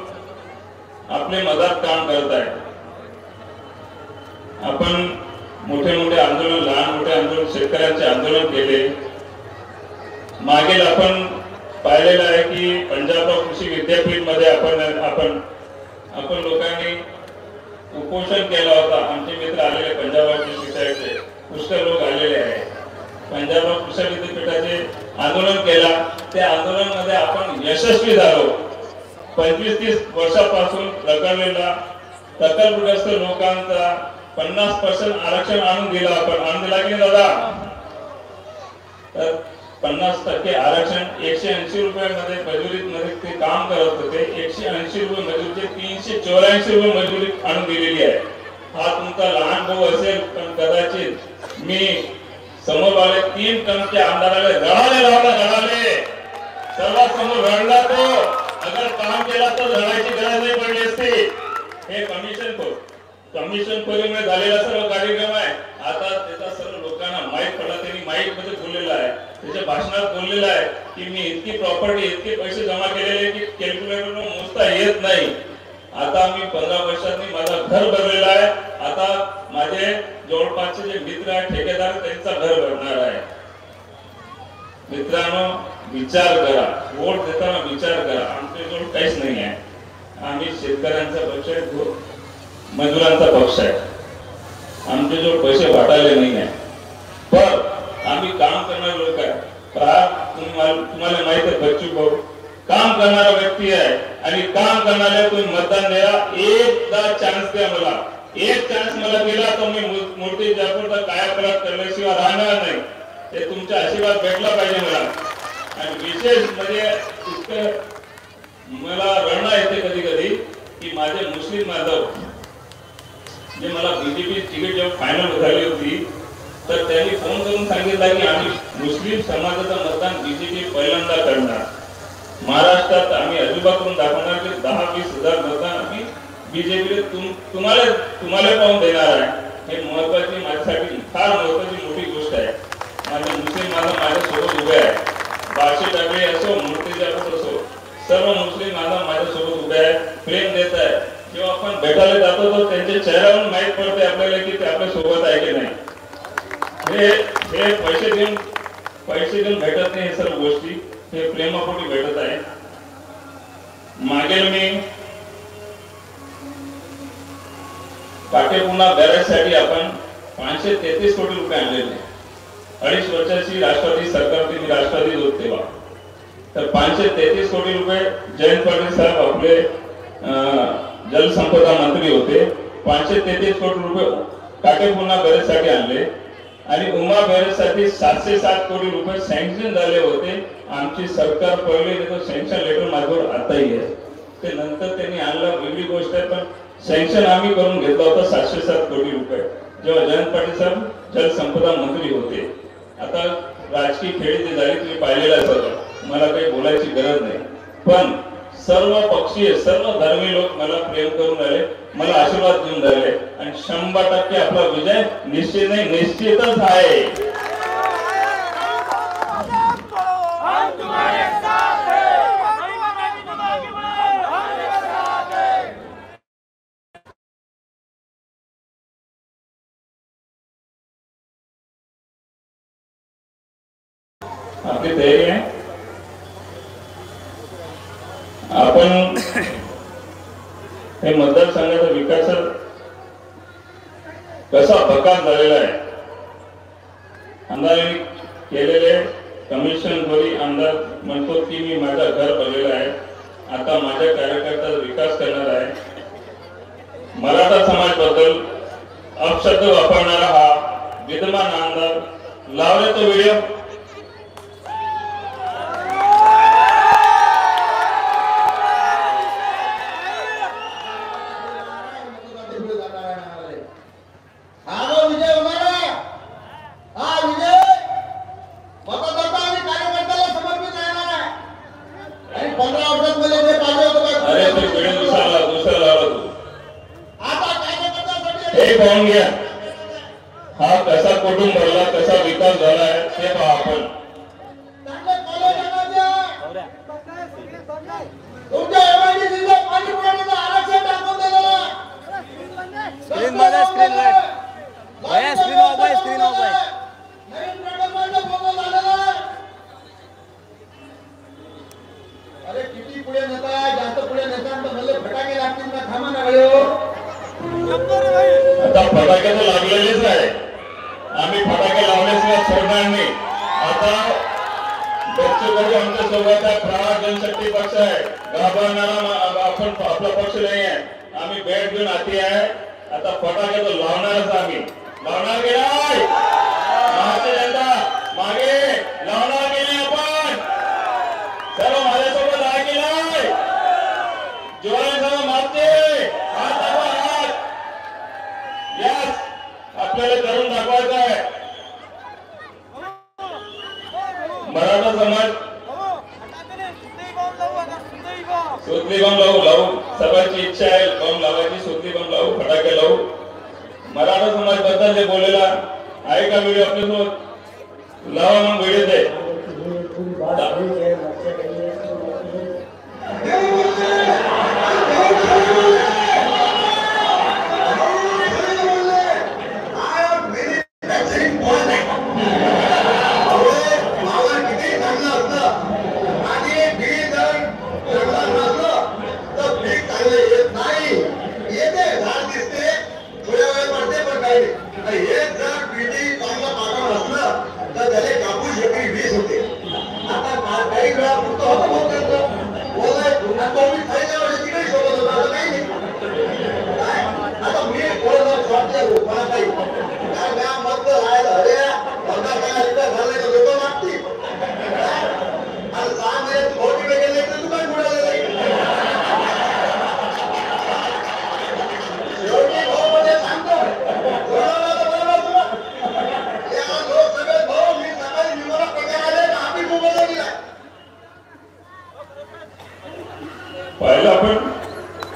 Speaker 9: आपले मदत काम करत आहे. आपण मोठे मोठे आंदोलन, लहान मोठे आंदोलन, शेतकऱ्यांचे आंदोलन केले. मागील आपण पाहिलेलं आहे की पंजाबराव कृषी विद्यापीठ मध्ये आपण लोकांनी उपोषण केला होता. आमचे मित्र आलेले पंजाबराव कृषी साहेबचे पुष्कळ लोक आलेले आहे. पंजाबराव कृषी विद्यापीठाचे आंदोलन केला. त्या आंदोलनामध्ये आपण यशस्वी झालो. 25-30 वर्षापासून रखडलेला तकलग्रस्त लोकांचा 50% आरक्षण आणून दिला. आपण आणून दिला की दादा? तर 50% आरक्षण 180 रुपयामध्ये मजुरीमध्ये ते काम करत होते. 180 रुपये मजुरीचे 384 रुपये मजुरी आणून दिलेली आहे. हा तुमचा लहान भाऊ असेल, पण कदाचित मी समोरवाले 3 टनचे आमदाराला रडाले लावला, रडाले सर्वात समोर रडला तो. अगर काम केला तर रडायची गरज नाही पडली असती. हे कमिशन खोरीमुळे झालेला सर्व कार्यक्रम आहे. आता त्याचा सर्व लोकांना माहीत पडला. त्यांनी माहीत मध्ये बोललेला आहे, त्याच्या भाषणात बोललेला आहे की मी इतकी प्रॉपर्टी, इतके पैसे जमा केलेले की कॅल्क्युलेटर मोजता येत नाही. आता मी 15 वर्षांनी माझा घर भरलेला आहे. आता माझे जवळपासचे जे मित्र आहेत, ठेकेदार, त्यांचा घर भरणार आहे. मित्रांनो, विचार करा, वोट देताना विचार करा. आमच्याजवळ काहीच नाही आहे. आम्ही शेतकऱ्यांचा पक्ष आहे, मजुरांचा पक्ष आहे. आमच्याजवळ पैसे वाटायला नाही आहे, पण आम्ही काम करणारे लोक आहे. तुम्हाला माहित आहे, बच्चू भाऊ काम करणारा व्यक्ती आहे आणि काम करणाऱ्या तुम्ही मतदान द्या. एकदा चान्स द्या मला. एक चान्स मला दिला तर मी मूर्ती जयपूरचा कायापालट करण्याशिवाय राहणार नाही. हे तुमचा आशीर्वाद भेटला पाहिजे मला. आणि विशेष म्हणजे इतकं मला रडणं येते कधी कधी की माझे मुस्लिम बांधव, जे मला बीजेपी तिकीट जेव्हा फायनल झाली होती, तर त्यांनी फोन करून सांगितलं की आम्ही मुस्लिम समाजाचं मतदान बीजेपी पहिल्यांदा करणार. महाराष्ट्रात आम्ही अजूबा करून दाखवणार की 10-20 हजार मतदान आम्ही बीजेपीला तुम्हाला पाहून देणार आहे. हे महत्वाची, माझ्यासाठी फार महत्वाची मोठी गोष्ट आहे. माझे मुस्लिम बांधव माझ्यासोबत उभे आहे. बाळशी टाकळे असो, मूर्ती जाधव असो, सर्व मुस्लिम बांधव माझ्यासोबत उभे आहे, प्रेम देत आहे. जेव्हा आपण भेटायला जातो तर त्यांच्या चेहऱ्यावरून माहीत पडते आपल्याला की ते आपल्या सोबत आहे की नाही. हे पैसे देऊन भेटत नाही. हे सर्व गोष्टी हे प्रेमापोटी भेटत आहे. मागेल मी काटेपूर्णा बॅरेजसाठी आपण 533 कोटी रुपये आणलेले. 2.5 वर्षाची राष्ट्रवादी सरकार, मी राष्ट्रवादी होते तेव्हा, तर 533 कोटी रुपये जयंत पाटील साहेब आपले जलसंपदा मंत्री होते. 533 कोटी रुपये काटेपूर्णा बॅरेजसाठी आणले आणि उमा बॅरेजसाठी 707 कोटी रुपये सँक्शन झाले होते. आमची सरकार पडली तर सँक्शन लेटर माझ्यावर आताही आहे. ते नंतर त्यांनी आणलं, वेगळी गोष्ट आहे, पण सँक्शन आम्ही करून घेतला होता 707 कोटी रुपये, जेव्हा जयंत पाटील साहेब जलसंपदा मंत्री होते. आता राजकीय खेळी जी झाली तुम्ही पाहिलेलं आहे सगळं, मला काही बोलायची गरज नाही. पण सर्व पक्षीय, सर्व धर्मी लोक मला प्रेम करून राहिले, मला आशीर्वाद देऊन राहिले आणि 100% आपला विजय निश्चित नाही, निश्चितच आहे. आपली तयारी आहे. आपण हे मतदारसंघाचा विकास कसा बकाल झालेला आहे. आमदारांनी केलेले कमिशनद्वारे आमदार म्हणतो की मी माझं घर बनलेलं आहे, आता माझ्या कार्यकर्त्याचा विकास करणार आहे. मराठा समाज बद्दल अपशब्द वापरणारा हा विद्यमान आमदार लावले तो व्हिडिओ. पाहून घ्या हा कसा कुटुंब भरला, कसा विकास झाला आहे ते पहा आपण.
Speaker 5: अरे किती पुढे नेता, जास्त पुढे नेता भले फटाके लागतील ना, थांबा ना गयो.
Speaker 9: आता फटाके तर लागलेलेच आहे, आम्ही फटाके लावण्याशिवाय सोडणार नाही. आता बच्चूकडे आमच्या सोबत आहे, प्रहार जनशक्ती पक्ष आहे, घाबरणारा आपण आपला पक्ष नाही आहे. आम्ही भेट घेऊन हाती आहे. आता फटाके तर लावणारच, आम्ही लावणार की नाही. भारतीय जनता मागे लावणार की नाही. आपण सर्व माझ्यासोबत आहे की नाही. जोराने सर्व मागते हात दाखवा, हात. यास आपल्याला करून दाखवायचं आहे. मराठा समाज सुतली बम लावू सर्वांची इच्छा आहे. बम लावायची, सुतली बम लावू, फटाके लावू. मराठा समाज बद्दल जे बोललेला आहे का व्हिडिओ आपल्यासोबत लावा, मग व्हिडिओ दे.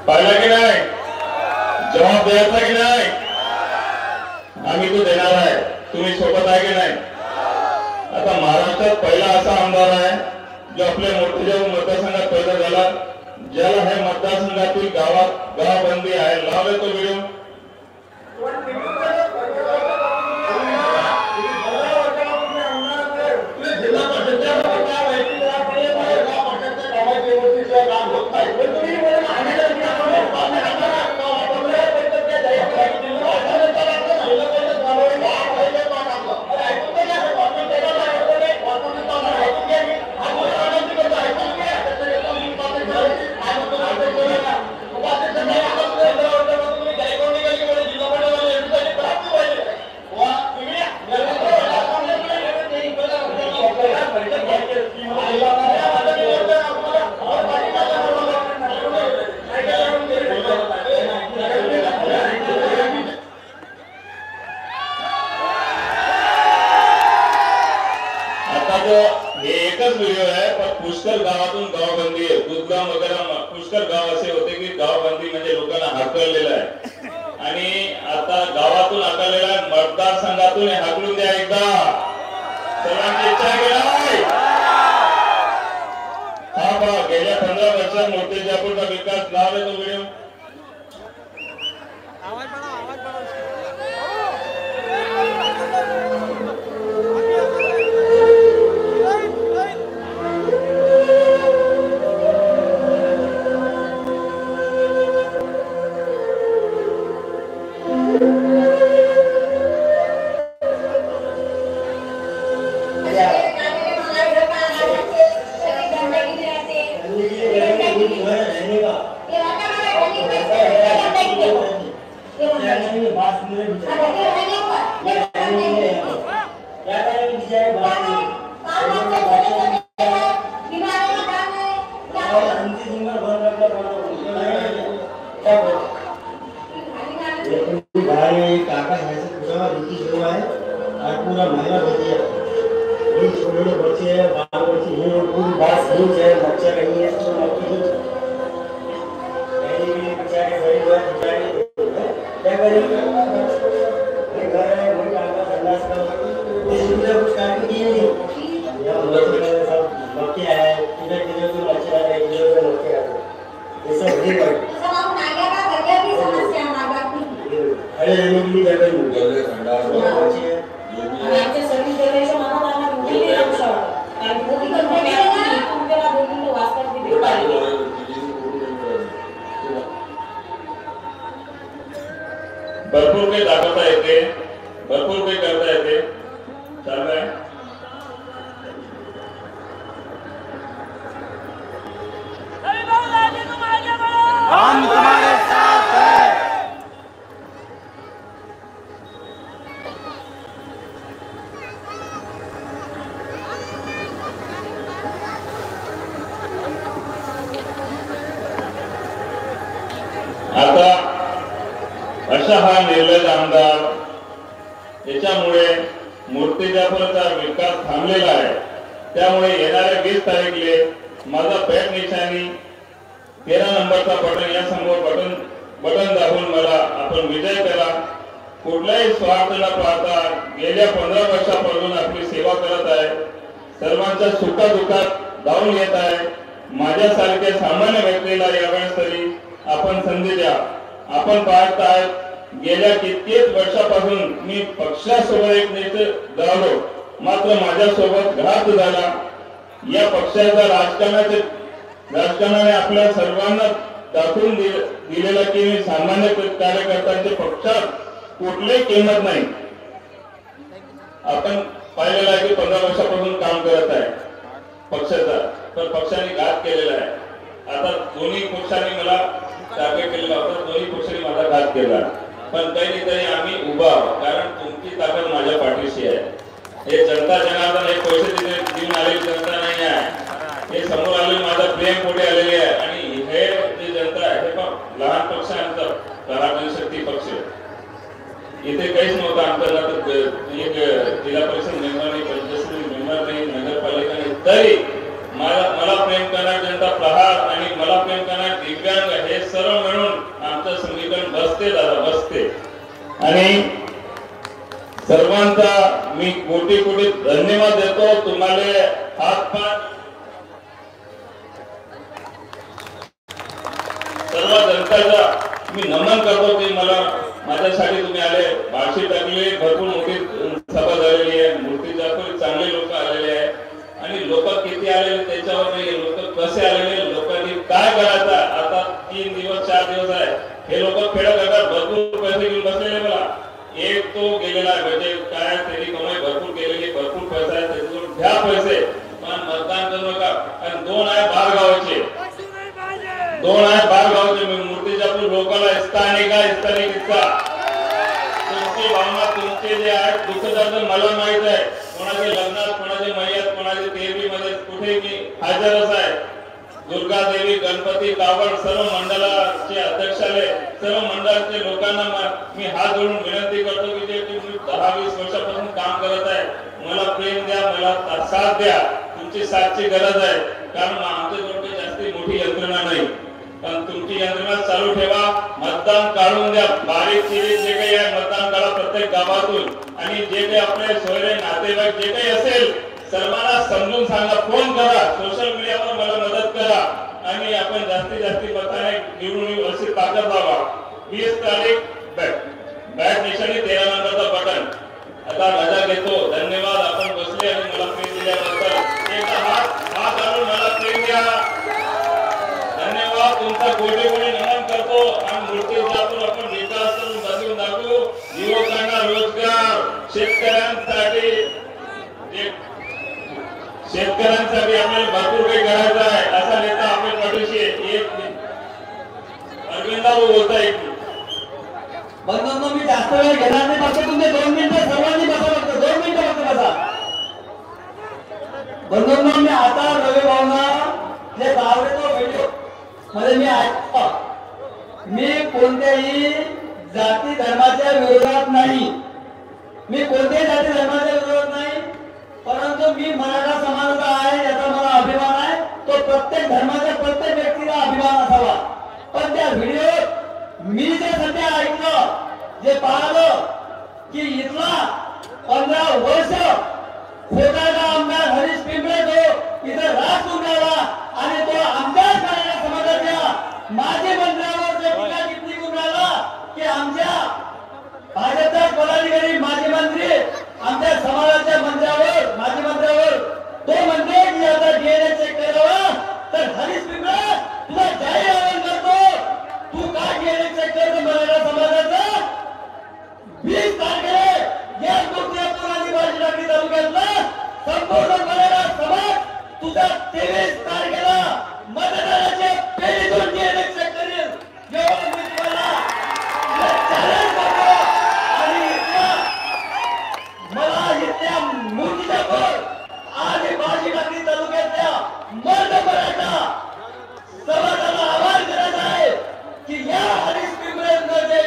Speaker 9: पाहिला की नाही, जबाब द्यायचा की नाही. आम्ही तो देणार आहे, तुम्ही सोबत आहे की नाही. आता महाराष्ट्रात पहिला असा आमदार आहे जो आपल्या मोठ्या मतदारसंघात पैदा झाला, ज्याला हे मतदारसंघातील गावात गावबंदी आहे. लावले तो व्हिडिओ. हे एकच व्हिडिओ आहे, पण पुष्कर गावातून गावबंदी आहे. कुसगाव वगैरे पुष्कर गाव असे होते की गावबंदी म्हणजे लोकांना हाकललेलं आहे. आणि आता गावातून हाकललेला आहे, मतदारसंघातून हाकलून द्या एकदा. सर्वांची इच्छा आहे. हा पहा, गेल्या 15 वर्षात मूर्तिजापूरचा विकास लावला तो व्हिडिओ.
Speaker 6: हीच आहे, मागच्या काही आहे तो नक्की हीच आहे. काही बिचारे गरीब आहेत, बिचारे त्या गरीब हे घर आहे, घरी काढला संडास ते सुविधा कुछ काढून गेली या मुलाचे सब बाकी आहे तिथे तिथे तो लक्ष आहे तिथे तो लक्ष आहे हे सब हे कर
Speaker 1: तुझं नाव नाग्या का गद्या की समस्या नागा की
Speaker 6: अरे रेमेडी जगह में
Speaker 3: गल्ले संडास
Speaker 10: आणि आमच्या सर्विस देण्याच्या मनात आम्हाला मोठी नाही आमच्या आणि मोठी कंपनी आहे तुमच्याला दोघींना वाचतात किती पाहिजे
Speaker 9: भरपूर काही दाखवता येते, भरपूर काही करता येते. चालू आहे.
Speaker 8: हम तुम्हारे साथ हैं.
Speaker 9: आता अशा हा निर्लज आमदार याच्यामुळे मूर्तिजापूरचा विकास थांबलेला आहे. त्यामुळे येणाऱ्या 20 तारीखले माझा पेट निशाणी 13 नंबरचा बटन या समोर बटन दाबून मला आपण विजय करा. कुठलाही स्वार्थ न पाहता गेल्या 15 वर्षापासून आपली सेवा करत आहे. सर्वांच्या सुखादुःखात धावून येत आहे. माझ्यासारख्या सामान्य व्यक्तीला यावेळेस तरी आपण संधी द्या. आपण पाहत आहात गेल्या कित्येक वर्षापासून मी पक्षासोबत एक नेते राहिलो, मात्र माझ्यासोबत घात झाला. या पक्षाचा राजकारणाने आपल्या सर्वांना दाखवून दिलेला की मी सामान्य कार्यकर्त्यांच्या पक्षात कुठलीही किंमत नाही. आपण पाहिलेलं आहे की 15 वर्षापासून काम करत आहे पक्षाचा, पण पक्षाने घात केलेला आहे. आता दोन्ही पक्षांनी मला टार्गेट केलेला होता, दोन्ही पक्षांनी माझा घात केला, पण काही तरी आम्ही उभा आहोत. कारण तुमची ताकद माझ्या पाठीशी आहे. हे जनता जनार्दन हे पैसे देऊन आलेली जनता नाही आहे. हे समोर आलेले माझा प्रेम पोटे आलेले आहे. आणि हे जे जनता आहे हे पण लहान पक्ष आहे आमचा पराक्रम शक्ती पक्ष. इथे काहीच नव्हतं आमचं, एक जिल्हा परिषद मेंबर नाही, पंचायत मेंबर नाही, नगरपालिका नाही, तरी मला प्रेम करणार जनता प्रहार आणि मला प्रेम करणार दिव्यांग हे सर्व मिळून आमचं समीकरण बसते दादा बसते. आणि सर्वांचा मी कोटी कोटी धन्यवाद देतो. तुम्हाला हातपात सर्व जनताचा मी नमन करतो की मला माझ्यासाठी तुम्ही आले. भाषी टाकले, भरपूर मोठी सभा झालेली आहे. मूर्तिजापूर चांगले लोक आलेले आहे. आणि लोक किती आलेले त्याच्यावर नाही, लोक कसे आलेले, लोकांनी काय करायचं. आता 3 दिवस 4 दिवस आहे हे लोक खेळ करतात. भरपूर पैसे घेऊन बसलेले. मला एक तो गेलेला आहे म्हणजे काय त्याची कमाई भरपूर केलेली, भरपूर पैसा आहे त्याच्याकडून घ्या पैसे, पण मतदान करू नका. आणि 2 आहे बारगावचे, 2 आहे बारगावचे. मूर्तिजापूर लोकांना स्थानिक तुमची भावना तुमचे जे आहेत दुःखदर्द मला माहित आहे. कोणाच्या लग्नात, कोणाच्या मय्यात, कोणाच्या देवीमध्ये कुठे मी हजरच आहे. दुर्गा देवी, गणपती, कावड सर्व मंडळाचे अध्यक्षालय, सर्व मंडळाचे लोकांना मी हात जोडून विनंती करतो की जे तुम्ही 10-20 वर्षापासून काम करत आहे, मला प्रेम द्या, मला साथ द्या. तुमची साथची गरज आहे. कारण आमच्याजवळ जास्ती मोठी यंत्रणा नाही, पण तुमची यंत्रणा चालू ठेवा. मतदान काढून द्या. बारीक चिरीक जे काही आहे मतदान काढा प्रत्येक गावातून. आणि जे काही आपले सोयरे नातेवाईक जे काही असेल सर्वांना समजून सांगा, फोन करा, सोशल मीडियावर मला मदत करा. आणि आपण जास्तीत जास्त मताने निवडून येऊ अशी ताकद लावा. 20 तारीख बॅट निशाणी 13 नंबरचा बटन. आता रजा घेतो. धन्यवाद. आपण बसले आणि मला प्रेम दिल्याबद्दल एकदा हात आणून मला प्रेम द्या. धन्यवाद. तुमचा कोटी कोटी नमन करतो. आणि मूर्तिजापूर आपण विकास करून बदलून दाखवू. युवकांना रोजगार, शेतकऱ्यांसाठी आपल्याला भरपूर काही करायचं आहे. असा नेता आपल्या पाठीशी एक अरविंदबाबू बोलताय.
Speaker 6: बंधूंनो मी जास्त वेळ घेणार नाही. फक्त तुमचे 2 मिनिटं सर्वांनी बसा. फक्त 2 मिनिटं फक्त बसा. बंधूंनो मी आता रवी भावना जे आवडतो व्हिडिओ मध्ये मी ऐकतो. मी कोणत्याही जाती धर्माच्या विरोधात नाही. मी कोणत्याही जाती धर्माच्या विरोधात नाही. परंतु मी मराठा समाजाचा आहे याचा मला अभिमान आहे. तो प्रत्येक धर्माच्या प्रत्येक व्यक्तीला अभिमान असावा. पण त्या व्हिडिओ मी जे सध्या ऐकलं, जे पाहिलं की इथला 15 वर्ष खोटारडा आमदार हरीश पिंपळे तो इथं राज गुंडाळला आणि तो आमदार मराठा समाजाच्या माजी मंत्र्यावर जे टीका टिप्पणी करून राहिला की आमच्या भाजपचा पदाधिकारी माजी मंत्री आमच्या समाजाच्या मंत्र्यावर माजी मंत्र्यावर तो म्हणते की आता डीएनए चेक करावा. तर हरीश पिंपळे तुला जाहीर आवाहन करतो, तू का डीएनए चेक करतो मराठा समाजाचा? 20 तारखेला या तुळजापूर आणि बाजीरात्री तालुक्यातला संपूर्ण मराठा समाज तुझा 23 तारखेला मतदानाच्या पेढीतून डीएनए चेक करेल. एवढं मी तुम्हाला चॅलेंज करतो. आणि मला इथल्या मूर्तिजापूर आणि बाजीरात्री तालुक्यातल्या मर्द मराठा समाजाला आवाहन करायचं आहे की या हरीश पिंपळेंना जे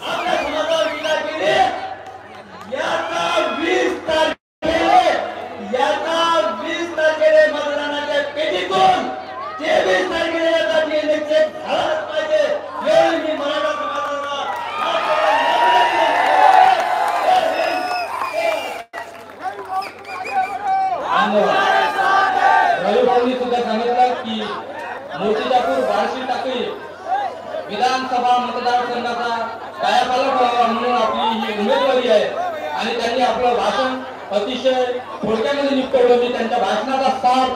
Speaker 6: आपल्या समाजावर टीका केली याचा 20 तारखेला मतदानाच्या पेटीतून 23 तारखेला याचा डीएनए चेक झालाच पाहिजे. एवढी मी मराठा समाजाला
Speaker 3: रविभाऊंनी सुद्धा सांगितलं की मूर्तिजापूर बार्शी टाकळी विधानसभा मतदारसंघाचा कायापालट व्हावा म्हणून आपली ही उमेदवारी आहे. आणि त्यांनी आपलं भाषण अतिशय थोडक्यामध्ये निपटवलं. मी त्यांच्या भाषणाचा सार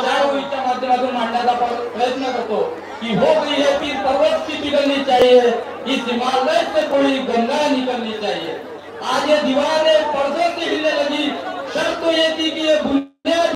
Speaker 3: चार ओळीच्या माध्यमातून मांडण्याचा प्रयत्न करतो की हो गई है पीर पर्वत की पिघलनी चाहिए, इस हिमालय से कोई गंगा निकलनी चाहिए. आज ये दीवारें पर्दों से हिलने लगी, शर्त तो ये थी कि ये